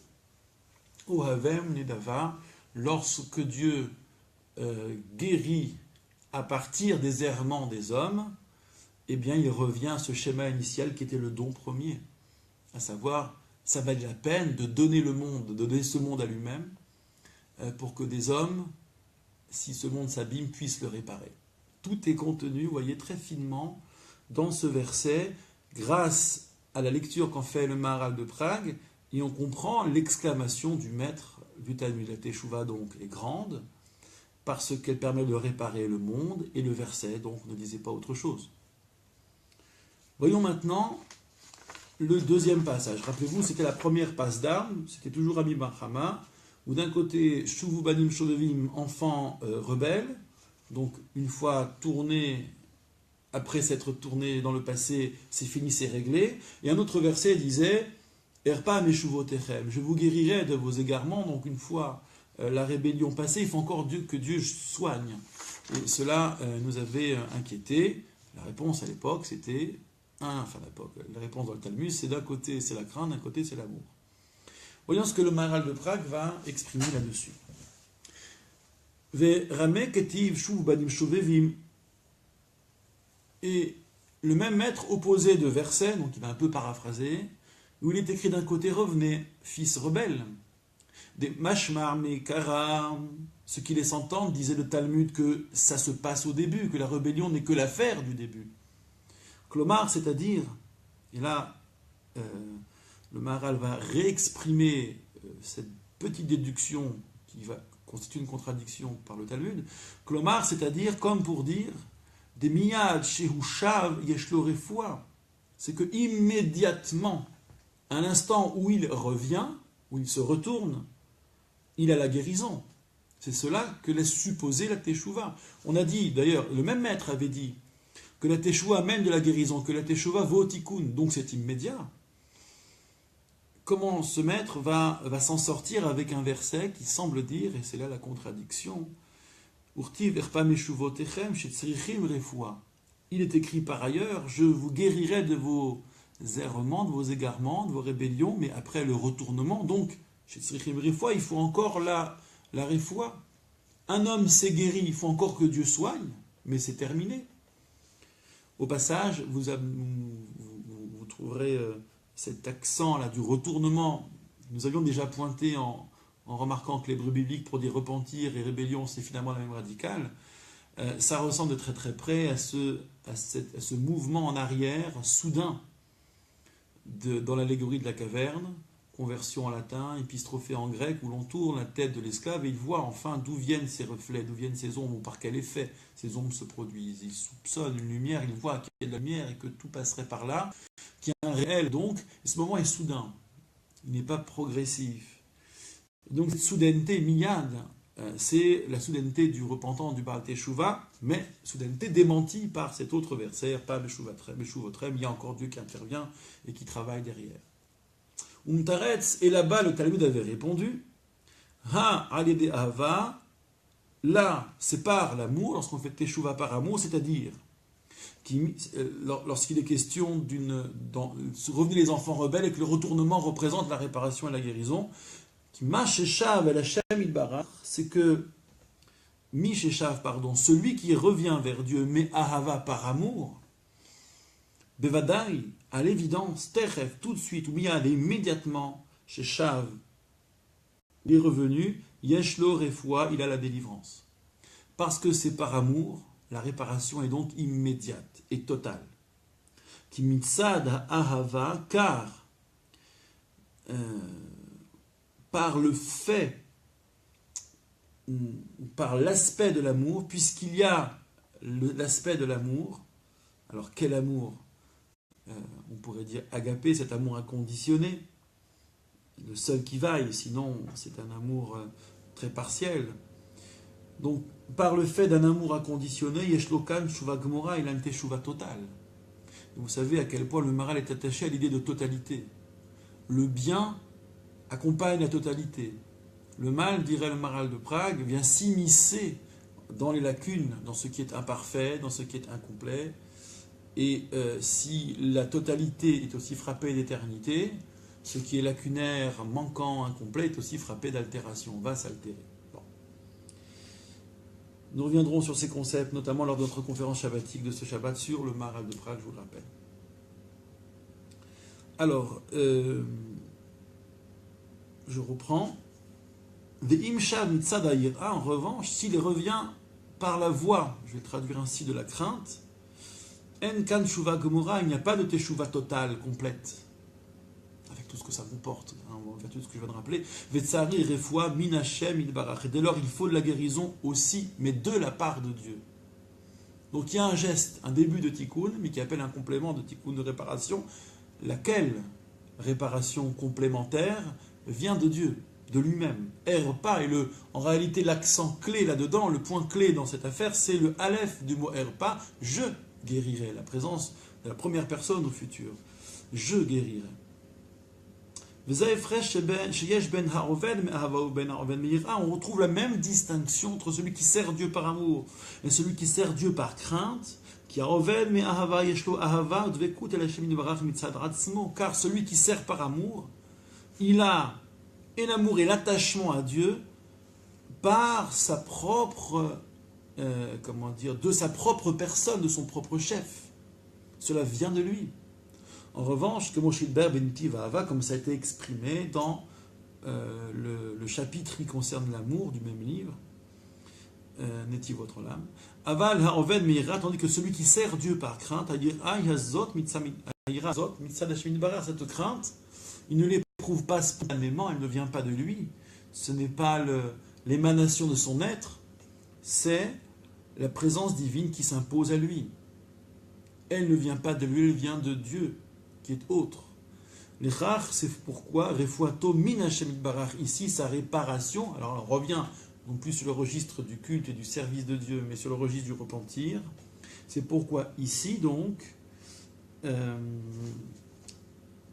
Ohavem nedava, lorsque Dieu guérit à partir des errements des hommes, eh bien il revient à ce schéma initial qui était le don premier, à savoir, ça valait la peine de donner le monde, de donner ce monde à lui-même, pour que des hommes si ce monde s'abîme, puisse le réparer. Tout est contenu, vous voyez, très finement dans ce verset, grâce à la lecture qu'en fait le Maharal de Prague, et on comprend l'exclamation du maître du Talmud. La Teshuvah donc est grande, parce qu'elle permet de réparer le monde, et le verset donc ne disait pas autre chose. Voyons maintenant le deuxième passage. Rappelez-vous, c'était la première passe d'armes, c'était toujours Rabbi Bar Chama, où d'un côté, Shuvu Banim Shovevim, enfants rebelles, donc une fois tourné, après s'être tourné dans le passé, c'est fini, c'est réglé. Et un autre verset disait, Erpa Meshuvotechem, je vous guérirai de vos égarements, donc une fois la rébellion passée, il faut encore que Dieu soigne. Et cela nous avait inquiétés. La réponse à l'époque, c'était, la réponse dans le Talmud, c'est d'un côté c'est la crainte, d'un côté c'est l'amour. Voyons ce que le Maharal de Prague va exprimer là-dessus. Et le même maître opposé de versets, donc il va un peu paraphraser, où il est écrit d'un côté revenez, fils rebelle, des mashmar mekara, ce qui laisse entendre, disait le Talmud, que ça se passe au début, que la rébellion n'est que l'affaire du début. Klomar, c'est-à-dire, et là, le Maharal va réexprimer cette petite déduction qui va constituer une contradiction par le Talmud. Klomar, c'est-à-dire, comme pour dire, des miyad shehu shav yeshlo refoua, c'est que immédiatement, à l'instant où il revient, où il se retourne, il a la guérison. C'est cela que laisse supposer la teshuva. On a dit, d'ailleurs, le même maître avait dit que la teshuva amène de la guérison, que la teshuva vaut tikkun, donc c'est immédiat. Comment ce maître va s'en sortir avec un verset qui semble dire, et c'est là la contradiction, Urtiv erpa meshuvotechem shetzrichim refoua. Il est écrit par ailleurs, je vous guérirai de vos errements, de vos égarements, de vos rébellions, mais après le retournement, donc, shetzrichim refoua, il faut encore la refoua. Un homme s'est guéri, il faut encore que Dieu soigne, mais c'est terminé. Au passage, vous trouverez cet accent-là du retournement. Nous avions déjà pointé en remarquant que l'hébreu biblique, pour dire repentir et rébellion, c'est finalement la même radicale. Ça ressemble de très très près à ce mouvement en arrière, soudain, dans l'allégorie de la caverne, conversion en latin, épistrophée en grec, où l'on tourne la tête de l'esclave et il voit enfin d'où viennent ces reflets, d'où viennent ces ombres, ou par quel effet ces ombres se produisent. Il soupçonne une lumière, il voit qu'il y a de la lumière et que tout passerait par là, qu'il y a un réel donc, et ce moment est soudain, il n'est pas progressif. Donc cette soudaineté miyad, c'est la soudaineté du repentant du Baal Teshuvah, mais soudaineté démentie par cet autre verset, pas Meshuvotrem, il y a encore Dieu qui intervient et qui travaille derrière. Umtaretz, et là-bas le Talmud avait répondu, Ha alede ahava, là c'est par l'amour, lorsqu'on fait Teshuvah par amour, c'est-à-dire lorsqu'il est question revenez les enfants rebelles et que le retournement représente la réparation et la guérison, c'est que celui qui revient vers Dieu, mais ahava par amour, bevadai, à l'évidence, teref, tout de suite, ou bien immédiatement, chez Shav, il est revenu, yeshlo refoua, il a la délivrance. Parce que c'est par amour, la réparation est donc immédiate et totale. Ki mitzad ahava, car par le fait, par l'aspect de l'amour, puisqu'il y a l'aspect de l'amour, alors quel amour? On pourrait dire agapé, cet amour inconditionné, le seul qui vaille, sinon c'est un amour très partiel. Donc, par le fait d'un amour inconditionné, Yeshlokan Shuva Gmora, il a une teshuva totale. Vous savez à quel point le Maharal est attaché à l'idée de totalité. Le bien accompagne la totalité. Le mal, dirait le Maharal de Prague, vient s'immiscer dans les lacunes, dans ce qui est imparfait, dans ce qui est incomplet. Et si la totalité est aussi frappée d'éternité, ce qui est lacunaire, manquant, incomplet, est aussi frappé d'altération, va s'altérer. Bon. Nous reviendrons sur ces concepts, notamment lors de notre conférence shabbatique de ce Shabbat sur le Maharal de Prague, je vous le rappelle. Alors, je reprends. En revanche, s'il revient par la voie, je vais traduire ainsi, de la crainte, En kan shuva gemura, il n'y a pas de teshuva totale, complète, avec tout ce que ça comporte, en vertu de ce que je viens de rappeler. Vetsari refoua min Hashem idbarach. Et dès lors, il faut de la guérison aussi, mais de la part de Dieu. Donc il y a un geste, un début de tikkun, mais qui appelle un complément de tikkun de réparation, laquelle réparation complémentaire vient de Dieu, de lui-même. Erpa est en réalité l'accent clé là-dedans, le point clé dans cette affaire, c'est le aleph du mot erpa, je guérirai, la présence de la première personne au futur. Je guérirai. On retrouve la même distinction entre celui qui sert Dieu par amour et celui qui sert Dieu par crainte, car celui qui sert par amour, il a et l'amour et l'attachement à Dieu par sa propre, de sa propre personne, de son propre chef. Cela vient de lui. En revanche, comme ça a été exprimé dans le chapitre qui concerne l'amour du même livre, Netivot Olam, Aval ha'oved meira, tandis que celui qui sert Dieu par crainte, cette crainte, il ne l'éprouve pas spontanément, elle ne vient pas de lui, ce n'est pas l'émanation de son être, c'est la présence divine qui s'impose à lui. Elle ne vient pas de lui, elle vient de Dieu, qui est autre. Les rares, c'est pourquoi Refuato min Hashem itbarach, ici sa réparation, alors on revient non plus sur le registre du culte et du service de Dieu, mais sur le registre du repentir. C'est pourquoi ici donc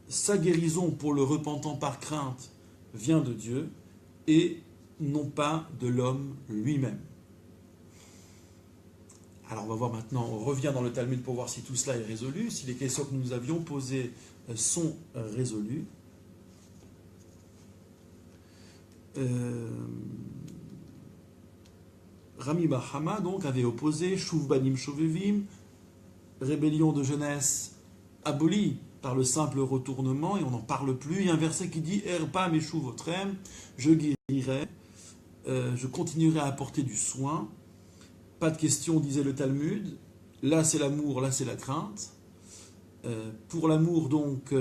sa guérison pour le repentant par crainte vient de Dieu et non pas de l'homme lui-même. Alors on va voir maintenant, on revient dans le Talmud pour voir si tout cela est résolu, si les questions que nous avions posées sont résolues. Rami Bahama donc avait opposé Shuv Banim Shovevim, rébellion de jeunesse abolie par le simple retournement, et on n'en parle plus. Il y a un verset qui dit Erpa Meshuv Votrem, je guérirai, je continuerai à apporter du soin. Pas de question, disait le Talmud. Là c'est l'amour, là c'est la crainte. Pour l'amour donc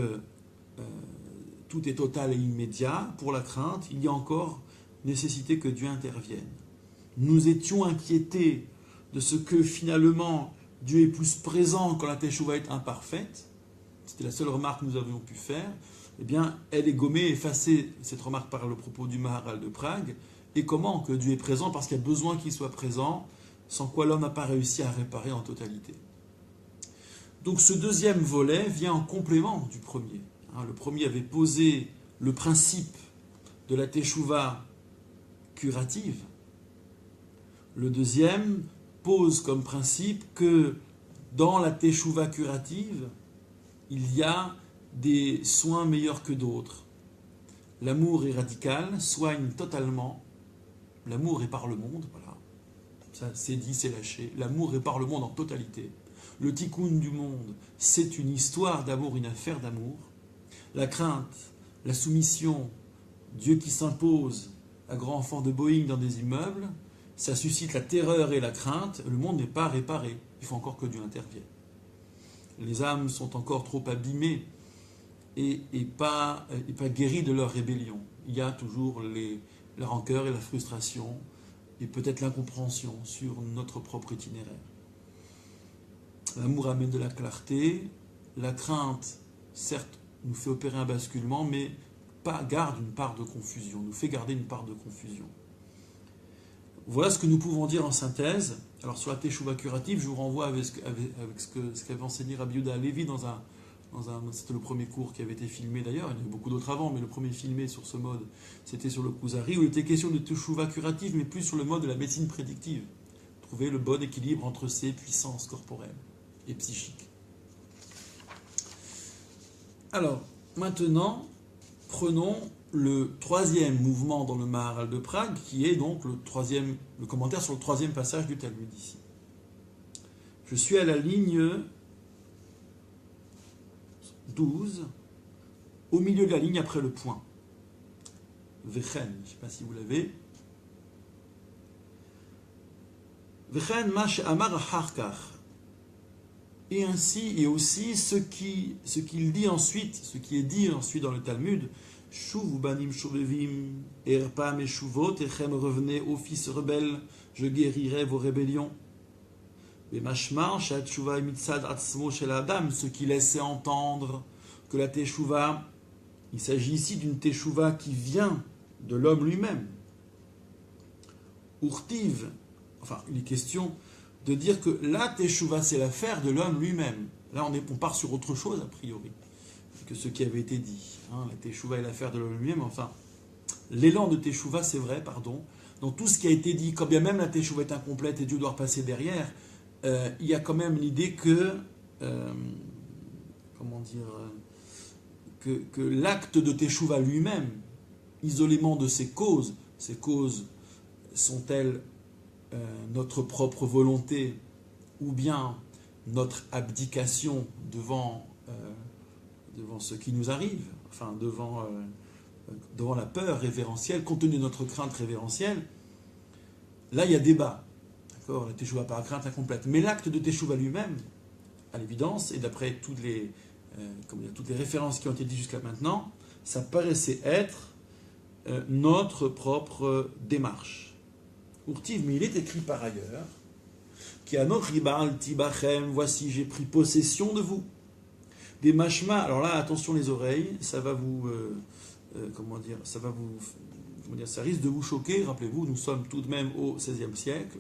tout est total et immédiat. Pour la crainte, il y a encore nécessité que Dieu intervienne. Nous étions inquiétés de ce que finalement Dieu est plus présent quand la teshuva est imparfaite. C'était la seule remarque que nous avions pu faire. Eh bien, elle est gommée, effacée, cette remarque par le propos du Maharal de Prague. Et comment que Dieu est présent? Parce qu'il y a besoin qu'il soit présent, sans quoi l'homme n'a pas réussi à réparer en totalité. Donc ce deuxième volet vient en complément du premier. Le premier avait posé le principe de la teshuva curative. Le deuxième pose comme principe que dans la teshuva curative, il y a des soins meilleurs que d'autres. L'amour est radical, soigne totalement. L'amour est par le monde, voilà. Ça c'est dit, c'est lâché. L'amour est par le monde en totalité. Le tikkun du monde, c'est une histoire d'amour, une affaire d'amour. La crainte, la soumission, Dieu qui s'impose à grand enfant de Boeing dans des immeubles, ça suscite la terreur et la crainte. Le monde n'est pas réparé. Il faut encore que Dieu intervienne. Les âmes sont encore trop abîmées et pas guéries de leur rébellion. Il y a toujours la rancœur et la frustration et peut-être l'incompréhension sur notre propre itinéraire. L'amour amène de la clarté. La crainte, certes, nous fait opérer un basculement, mais garde une part de confusion, nous fait garder une part de confusion. Voilà ce que nous pouvons dire en synthèse. Alors sur la teshuva curative, je vous renvoie avec ce qu'avait enseigné Rabbi Yehuda Halevi c'était le premier cours qui avait été filmé d'ailleurs, il y en a eu beaucoup d'autres avant, mais le premier filmé sur ce mode, c'était sur le Kuzari, où il était question de teshuva curative, mais plus sur le mode de la médecine prédictive. Trouver le bon équilibre entre ces puissances corporelles et psychiques. Alors, maintenant, prenons le troisième mouvement dans le Maharal de Prague, qui est donc le commentaire sur le troisième passage du Talmud ici. Je suis à la ligne 12, au milieu de la ligne après le point. Vechen, je ne sais pas si vous l'avez. Vechen mash amar harkar. Et ainsi, et aussi, ce qu'il dit ensuite, ce qui est dit ensuite dans le Talmud, Shuv banim shuvevim, erpam et shuvot, echem revenez aux fils rebelles, je guérirai vos rébellions. Et mashmar, shat shuva mitzad atzmo shel adam, ce qui laissait entendre que la teshuva, il s'agit ici d'une teshuva qui vient de l'homme lui-même. Urtiv, enfin, il est question de dire que la teshuva, c'est l'affaire de l'homme lui-même. Là, on part sur autre chose, a priori, que ce qui avait été dit. La teshuva est l'affaire de l'homme lui-même. Enfin, l'élan de teshuva, c'est vrai, pardon. Dans tout ce qui a été dit, quand bien même la teshuva est incomplète et Dieu doit repasser derrière, il y a quand même l'idée que, que l'acte de teshuva lui-même, isolément de ces causes sont-elles notre propre volonté ou bien notre abdication devant ce qui nous arrive, enfin devant la peur révérentielle, compte tenu de notre crainte révérentielle, là il y a débat, d'accord, la teshuva par crainte incomplète. Mais l'acte de teshuva lui-même, à l'évidence, et d'après toutes les références qui ont été dites jusqu'à maintenant, ça paraissait être notre propre démarche. Urtiv, mais il est écrit par ailleurs, voici j'ai pris possession de vous. Des mashma, alors là attention les oreilles, ça va vous, ça risque de vous choquer. Rappelez-vous, nous sommes tout de même au XVIe siècle.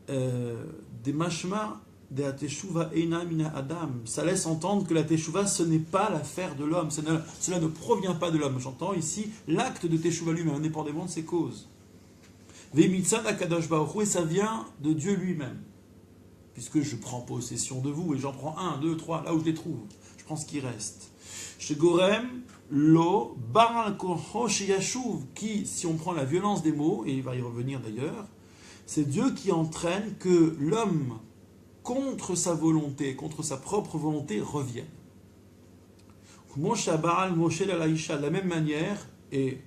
Des mashma de la teshuva eina mina adam, ça laisse entendre que la teshuva ce n'est pas l'affaire de l'homme, cela ne provient pas de l'homme. J'entends ici l'acte de teshuva lui-même, indépendamment de ses causes. Vemitzad akadosh baruch hu, et ça vient de Dieu lui-même. Puisque je prends possession de vous, et j'en prends 1, 2, 3, là où je les trouve. Je prends ce qui reste. Shegorem lo baral kocho sheyashuv, qui, si on prend la violence des mots, et il va y revenir d'ailleurs, c'est Dieu qui entraîne que l'homme, contre sa volonté, contre sa propre volonté, revienne. Moshe baral Moshe la laïcha, de la même manière, et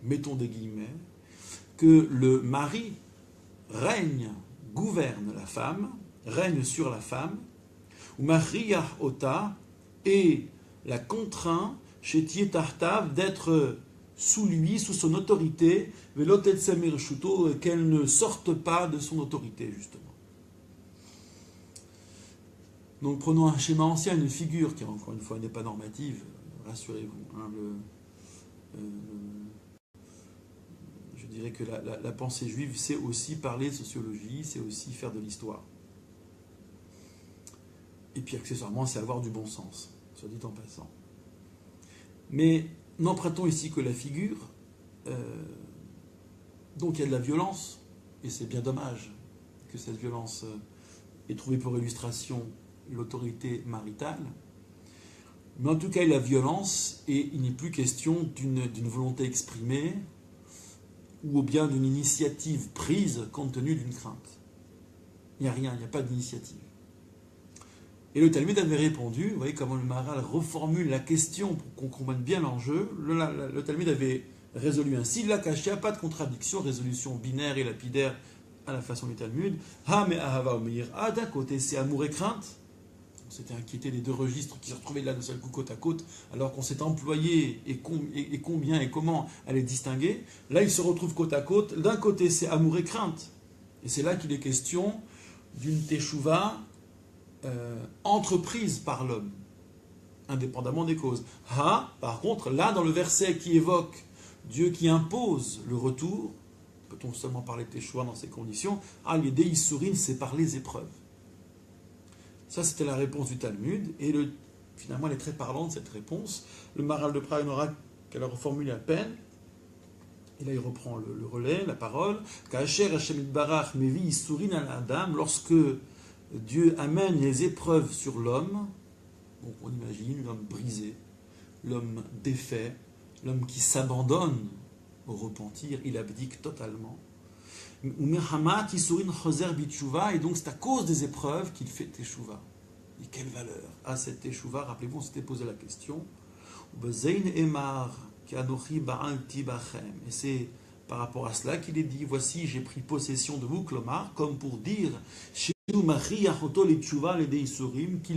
mettons des guillemets, que le mari règne, gouverne la femme, règne sur la femme, ou Mariah Ota, et la contraint chez Tietartav d'être sous lui, sous son autorité, velotet samir shuto, qu'elle ne sorte pas de son autorité, justement. Donc prenons un schéma ancien, une figure qui, encore une fois, n'est pas normative, rassurez-vous. Je dirais que la pensée juive, c'est aussi parler de sociologie, c'est aussi faire de l'histoire. Et puis accessoirement, c'est avoir du bon sens, soit dit en passant. Mais n'empruntons ici que la figure. Donc il y a de la violence, et c'est bien dommage que cette violence ait trouvé pour illustration l'autorité maritale. Mais en tout cas, il y a la violence, et il n'est plus question d'une volonté exprimée, ou bien d'une initiative prise compte tenu d'une crainte. Il n'y a rien, il n'y a pas d'initiative. Et le Talmud avait répondu, vous voyez comment le Maharal reformule la question pour qu'on comprenne bien l'enjeu. Le Talmud avait résolu ainsi, la cachia, pas de contradiction, résolution binaire et lapidaire à la façon du Talmud. Ha me ahava o meir. Ah, d'un côté, c'est amour et crainte. On s'était inquiété des deux registres qui se retrouvaient là d'un seul coup côte à côte, alors qu'on s'est employé et combien et comment à les distinguer. Là, ils se retrouvent côte à côte. D'un côté, c'est amour et crainte. Et c'est là qu'il est question d'une teshuva entreprise par l'homme, indépendamment des causes. Ha, par contre, là, dans le verset qui évoque Dieu qui impose le retour, peut-on seulement parler de teshuva dans ces conditions? Ah, les déissourines, c'est par les épreuves. Ça, c'était la réponse du Talmud, et finalement, elle est très parlante, cette réponse. Le Maharal de Prague n'aura qu'à la reformuler à peine. Et là, il reprend le relais, la parole. Ka'asher Hashem itbarach mevi isurin al adam, lorsque Dieu amène les épreuves sur l'homme, donc on imagine l'homme brisé, l'homme défait, l'homme qui s'abandonne au repentir, il abdique totalement. Et donc c'est à cause des épreuves qu'il fait teshuva. Et quelle valeur a cette teshuva? Rappelez-vous, on s'était posé la question. K'anochi ba'alti bachem. Et c'est par rapport à cela qu'il est dit, voici, j'ai pris possession de vous, Klomar, comme pour dire, qu'il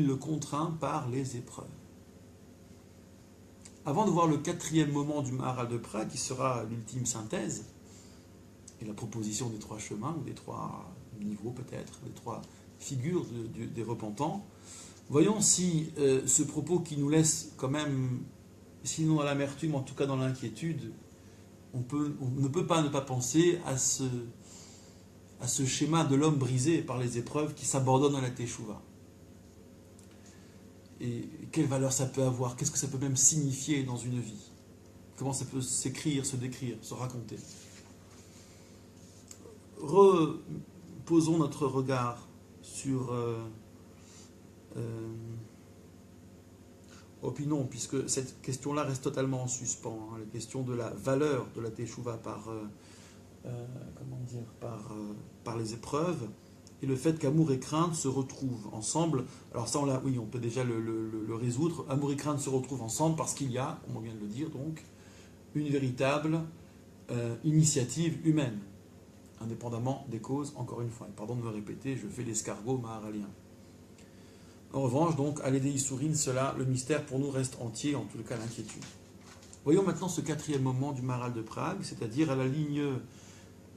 le contraint par les épreuves. Avant de voir le quatrième moment du Maharal de Prague, qui sera l'ultime synthèse, et la proposition des trois chemins, ou des trois niveaux peut-être, des trois figures des repentants, voyons si ce propos qui nous laisse quand même, sinon dans l'amertume, en tout cas dans l'inquiétude, on ne peut pas ne pas penser à ce schéma de l'homme brisé par les épreuves qui s'abandonne à la teshuva. Et quelle valeur ça peut avoir? Qu'est-ce que ça peut même signifier dans une vie? Comment ça peut s'écrire, se décrire, se raconter? Reposons notre regard sur Opinons, puisque cette question-là reste totalement en suspens, hein, la question de la valeur de la teshuva par les épreuves, et le fait qu'amour et crainte se retrouvent ensemble. Alors ça, on peut déjà le résoudre. Amour et crainte se retrouvent ensemble parce qu'il y a, comme on vient de le dire, donc, une véritable initiative humaine, indépendamment des causes, encore une fois. Et pardon de me répéter, je fais l'escargot maharalien. En revanche, donc, à l'Édéi Sourine, cela, le mystère pour nous reste entier, en tout cas l'inquiétude. Voyons maintenant ce quatrième moment du Maharal de Prague, c'est-à-dire à la ligne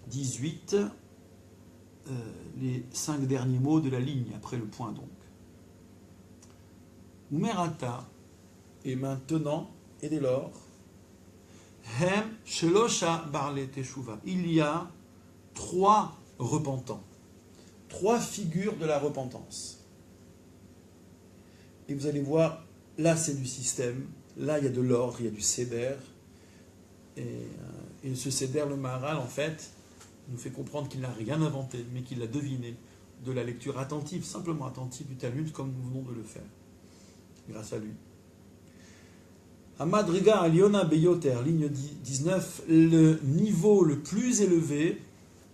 18, les 5 derniers mots de la ligne, après le point donc. Umerata, et maintenant, et dès lors, Hem Shelosha Barle Teshuva. Il y a 3 repentants, 3 figures de la repentance. Et vous allez voir, là c'est du système, là il y a de l'ordre, il y a du Seder. Et ce Seder, le Maharal, en fait, nous fait comprendre qu'il n'a rien inventé, mais qu'il l'a deviné de la lecture attentive, simplement attentive du Talmud, comme nous venons de le faire, grâce à lui. Amadriga Aliona Beyoter, ligne 19, le niveau le plus élevé,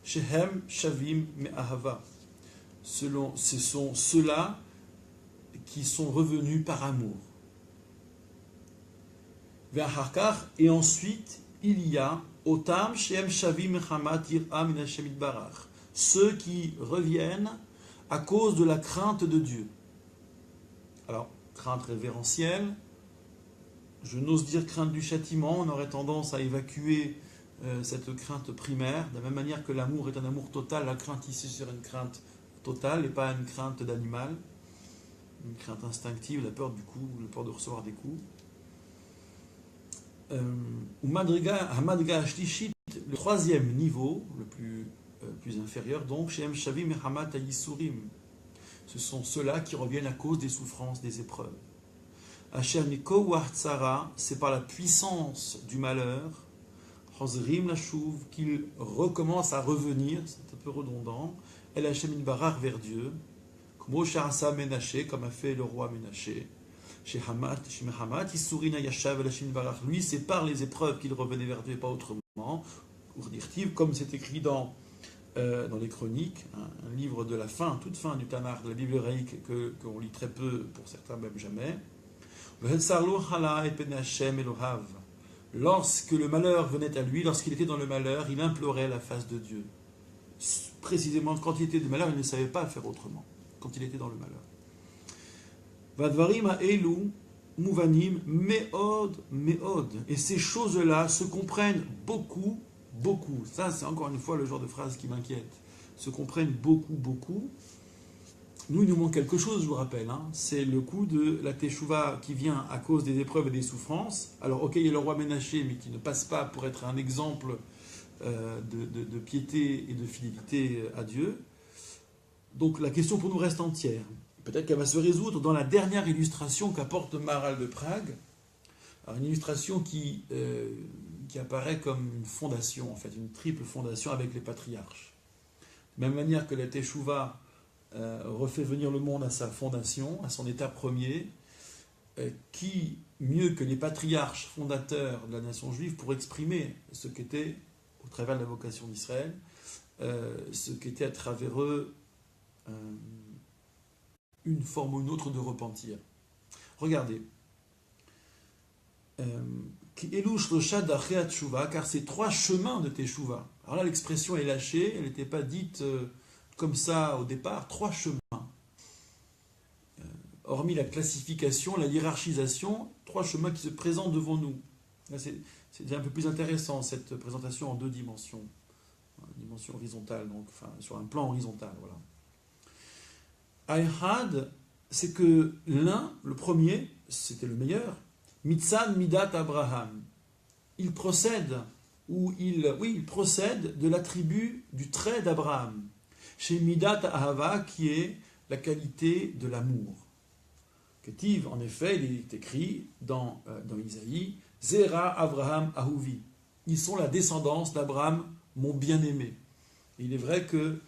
Shehem Shavim Me'ahava. Ce sont ceux-là qui sont revenus par amour. Et ensuite, il y a Otam Shehem Shavim Mechamat Yir'a Min Hashem Yitbarach, ceux qui reviennent à cause de la crainte de Dieu. Alors, crainte révérentielle, je n'ose dire crainte du châtiment, on aurait tendance à évacuer cette crainte primaire, de la même manière que l'amour est un amour total, la crainte ici serait une crainte totale et pas une crainte d'animal, une crainte instinctive, la peur du coup, la peur de recevoir des coups. Le troisième niveau, le plus inférieur, donc, Shem Shavim Hamat Ayisurim. Ce sont ceux-là qui reviennent à cause des souffrances, des épreuves. Asher Miko Wahtzara, c'est par la puissance du malheur, Hozrim Lashuv, qu'ils recommencent à revenir, c'est un peu redondant, El Hashem Inbarar vers Dieu, comme Sha'asa Menaché, comme a fait le roi Menaché. Lui, c'est par les épreuves qu'il revenait vers Dieu et pas autrement. Comme c'est écrit dans les Chroniques, un livre de la fin, toute fin du Tanakh, de la Bible hébraïque, qu'on lit très peu, pour certains même jamais. Lorsque le malheur venait à lui, lorsqu'il était dans le malheur, il implorait la face de Dieu. Précisément, quand il était dans le malheur, il ne savait pas faire autrement, quand il était dans le malheur. Vadvarim ha'elu muvanim me'od me'od. Et ces choses-là se comprennent beaucoup, beaucoup. Ça, c'est encore une fois le genre de phrase qui m'inquiète. Se comprennent beaucoup, beaucoup. Nous, il nous manque quelque chose, je vous rappelle. Hein. C'est le coup de la teshuva qui vient à cause des épreuves et des souffrances. Alors, ok, il y a le roi Ménaché, mais qui ne passe pas pour être un exemple de piété et de fidélité à Dieu. Donc, la question pour nous reste entière. Peut-être qu'elle va se résoudre dans la dernière illustration qu'apporte le Maharal de Prague. Alors, une illustration qui apparaît comme une fondation, en fait, une triple fondation avec les patriarches. De la même manière que la teshuva refait venir le monde à sa fondation, à son état premier, qui, mieux que les patriarches fondateurs de la nation juive, pour exprimer ce qu'était, au travers de la vocation d'Israël, ce qu'était à travers eux une forme ou une autre de repentir. Regardez, car c'est trois chemins de Teshuvah. Alors là, l'expression est lâchée, elle n'était pas dite comme ça au départ, trois chemins. Hormis la classification, la hiérarchisation, trois chemins qui se présentent devant nous. Là, c'est un peu plus intéressant, cette présentation en deux dimensions. Une dimension horizontale, donc, enfin, sur un plan horizontal. Voilà. Ayhad, c'est que l'un, le premier, c'était le meilleur, Mitzad Midat Abraham. Il procède, il procède de l'attribut du trait d'Abraham, chez Midat Ahava, qui est la qualité de l'amour. Ketiv, en effet, il est écrit dans Isaïe, Zera Abraham Ahuvi. Ils sont la descendance d'Abraham, mon bien-aimé. Il est vrai que,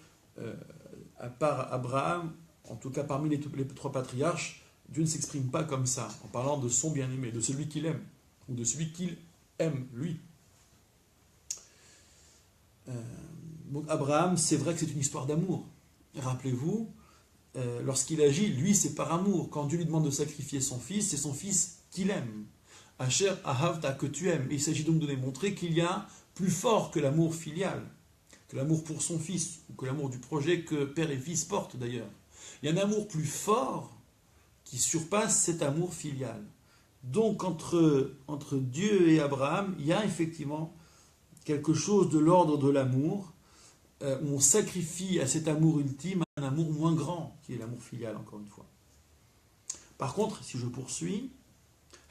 à part Abraham, en tout cas parmi les trois patriarches, Dieu ne s'exprime pas comme ça, en parlant de son bien-aimé, de celui qu'il aime, ou de celui qu'il aime, lui. Donc Abraham, c'est vrai que c'est une histoire d'amour. Rappelez-vous, lorsqu'il agit, lui, c'est par amour. Quand Dieu lui demande de sacrifier son fils, c'est son fils qu'il aime. Asher ahavta, que tu aimes. Et il s'agit donc de démontrer qu'il y a plus fort que l'amour filial, que l'amour pour son fils, ou que l'amour du projet que père et fils portent d'ailleurs. Il y a un amour plus fort qui surpasse cet amour filial. Donc entre Dieu et Abraham, il y a effectivement quelque chose de l'ordre de l'amour, où on sacrifie à cet amour ultime un amour moins grand, qui est l'amour filial, encore une fois. Par contre, si je poursuis,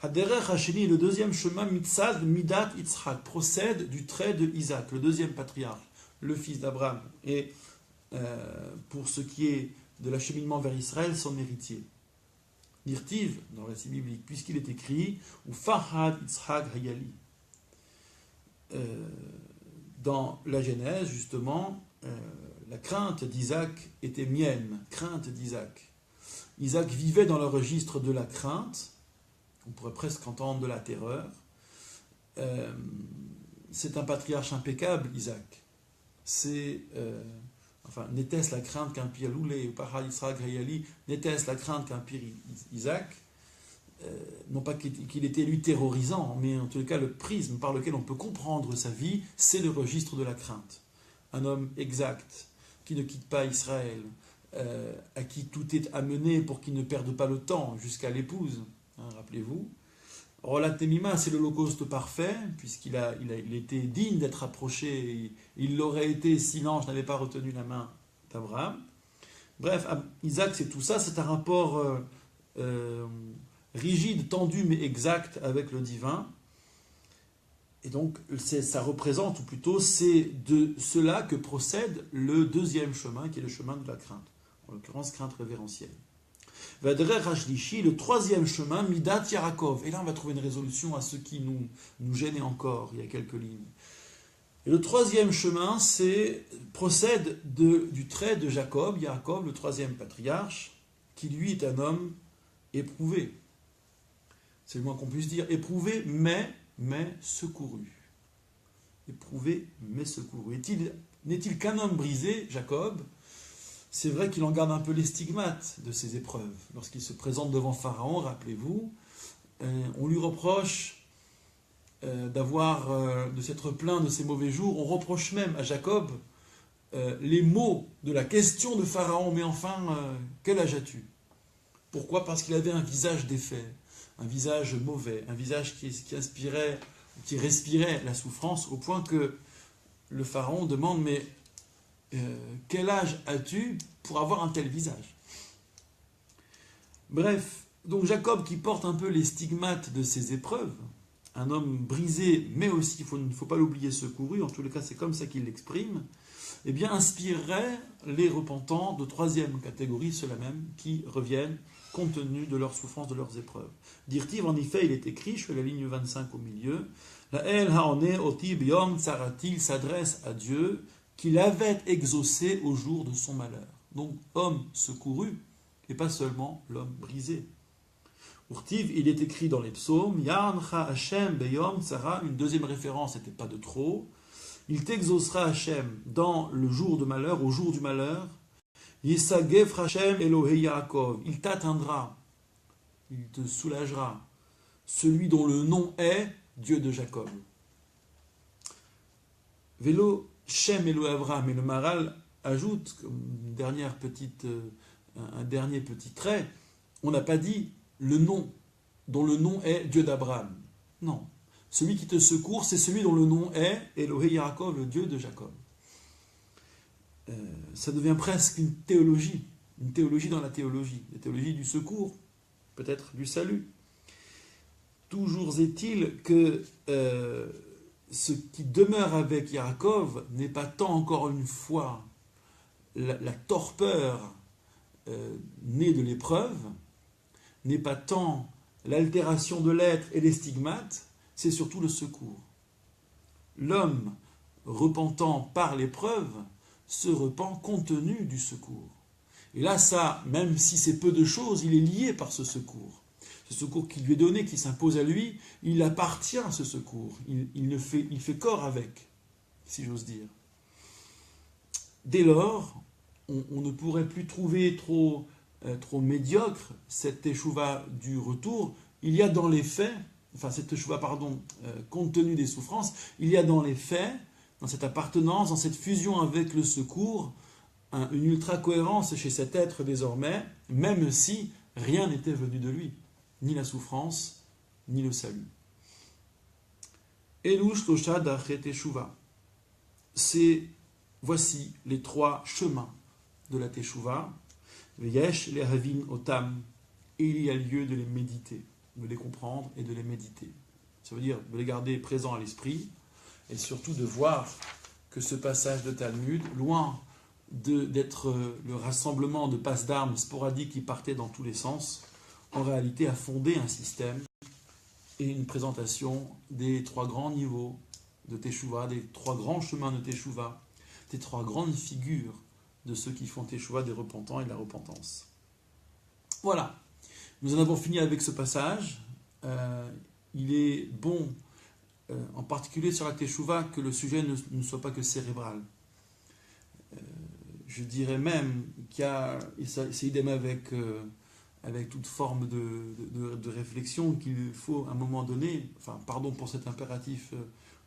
Haderech Hasheni, le deuxième chemin, Mitzad Midat Yitzhak, procède du trait de Isaac, le deuxième patriarche, le fils d'Abraham, et pour ce qui est de l'acheminement vers Israël, son héritier. Nirtiv, dans le récit biblique, puisqu'il est écrit, ou Fahad Yitzhak Hayali. Dans la Genèse, justement, la crainte d'Isaac était mienne, crainte d'Isaac. Isaac vivait dans le registre de la crainte, on pourrait presque entendre de la terreur. C'est un patriarche impeccable, Isaac. N'était-ce la crainte qu'un pire Loulé, ou Pahad Yitzhak Hayali, n'était-ce la crainte qu'un pire Isaac, non pas qu'il était lui terrorisant, mais en tout cas le prisme par lequel on peut comprendre sa vie, c'est le registre de la crainte. Un homme exact, qui ne quitte pas Israël, à qui tout est amené pour qu'il ne perde pas le temps jusqu'à l'épouse, rappelez-vous. Rolat Temima, c'est l'holocauste parfait, puisqu'il était digne d'être approché, il l'aurait été si l'ange n'avait pas retenu la main d'Abraham. Bref, Isaac, c'est tout ça, c'est un rapport rigide, tendu, mais exact avec le divin. Et donc, ça représente, ou plutôt, c'est de cela que procède le deuxième chemin, qui est le chemin de la crainte. En l'occurrence, crainte révérentielle. Vadrer Hashlishi, le troisième chemin, Midat Yarakov. Et là, on va trouver une résolution à ce qui nous gênait encore, il y a quelques lignes. Et le troisième chemin, procède du trait de Jacob, Yaakov, le troisième patriarche, qui lui est un homme éprouvé. C'est le moins qu'on puisse dire. Éprouvé, mais secouru. Éprouvé, mais secouru. N'est-il qu'un homme brisé, Jacob? C'est vrai qu'il en garde un peu les stigmates de ses épreuves. Lorsqu'il se présente devant Pharaon, rappelez-vous, on lui reproche de s'être plaint de ses mauvais jours. On reproche même à Jacob les mots de la question de Pharaon. Mais enfin, quel âge as-tu? Pourquoi? Parce qu'il avait un visage défait, un visage mauvais, un visage qui inspirait, qui respirait la souffrance, au point que le Pharaon demande, mais quel âge as-tu pour avoir un tel visage? Bref, donc Jacob qui porte un peu les stigmates de ses épreuves, un homme brisé, mais aussi, il ne faut pas l'oublier, secouru, en tous les cas c'est comme ça qu'il l'exprime, eh bien inspirerait les repentants de troisième catégorie, ceux-là même, qui reviennent compte tenu de leurs souffrances, de leurs épreuves. Dirtiv, en effet, il est écrit, je fais la ligne 25 au milieu, la El Haone Oti Biom Tsaratil s'adresse à Dieu qu'il avait exaucé au jour de son malheur. Donc, homme secouru, et pas seulement l'homme brisé. Urtiv, il est écrit dans les psaumes, Yarncha Hashem Beyom Tsara, une deuxième référence, n'était pas de trop. Il t'exaucera Hashem dans le jour de malheur, au jour du malheur. Yisagef Hashem Elohei Yaakov, il t'atteindra, il te soulagera. Celui dont le nom est Dieu de Jacob. Vélo, Shem Elo Avraham, et le Maharal ajoute, comme un dernier petit trait, on n'a pas dit le nom, dont le nom est Dieu d'Abraham. Non. Celui qui te secourt, c'est celui dont le nom est Elohé Yaakov, le Dieu de Jacob. Ça devient presque une théologie dans la théologie du secours, peut-être du salut. Toujours est-il que ce qui demeure avec Yaakov n'est pas tant encore une fois la torpeur née de l'épreuve, n'est pas tant l'altération de l'être et les stigmates, c'est surtout le secours. L'homme repentant par l'épreuve se repent compte tenu du secours. Et là, ça, même si c'est peu de choses, il est lié par ce secours. Ce secours qui lui est donné, qui s'impose à lui, il appartient à ce secours. Il fait corps avec, si j'ose dire. Dès lors, on ne pourrait plus trouver trop médiocre cette teshuva du retour. Il y a dans les faits, cette teshuva, compte tenu des souffrances, il y a dans les faits, dans cette appartenance, dans cette fusion avec le secours, une ultra-cohérence chez cet être désormais, même si rien n'était venu de lui, ni la souffrance, ni le salut. Elush Tosha Dachet Teshuva. Voici les trois chemins de la Teshuva. Veyesh lehavin otam. Et il y a lieu de les méditer, de les comprendre et de les méditer. Ça veut dire de les garder présents à l'esprit et surtout de voir que ce passage de Talmud, loin d'être le rassemblement de passes d'armes sporadiques qui partaient dans tous les sens, en réalité a fondé un système et une présentation des trois grands niveaux de Teshuva, des trois grands chemins de Teshuva, des trois grandes figures de ceux qui font Teshuva, des repentants et de la repentance. Voilà, nous en avons fini avec ce passage. Il est bon, en particulier sur la Teshuva, que le sujet ne soit pas que cérébral. Je dirais même c'est idem avec toute forme de réflexion, qu'il faut à un moment donné, pardon pour cet impératif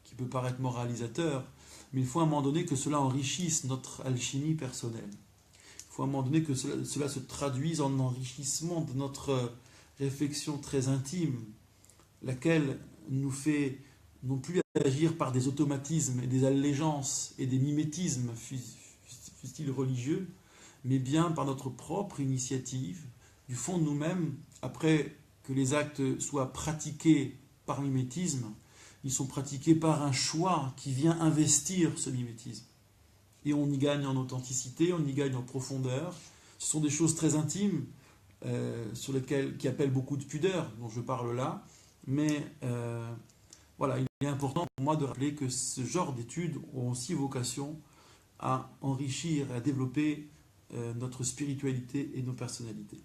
qui peut paraître moralisateur, mais il faut à un moment donné que cela enrichisse notre alchimie personnelle. Il faut à un moment donné que cela se traduise en enrichissement de notre réflexion très intime, laquelle nous fait non plus agir par des automatismes et des allégeances et des mimétismes, fût-il religieux, mais bien par notre propre initiative, du fond de nous-mêmes, après que les actes soient pratiqués par mimétisme, ils sont pratiqués par un choix qui vient investir ce mimétisme. Et on y gagne en authenticité, on y gagne en profondeur. Ce sont des choses très intimes, qui appellent beaucoup de pudeur, dont je parle là, mais voilà, il est important pour moi de rappeler que ce genre d'études ont aussi vocation à enrichir, à développer notre spiritualité et nos personnalités.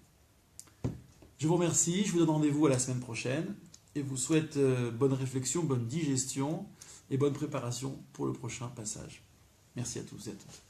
Je vous remercie, je vous donne rendez-vous à la semaine prochaine et vous souhaite bonne réflexion, bonne digestion et bonne préparation pour le prochain passage. Merci à tous et à toutes.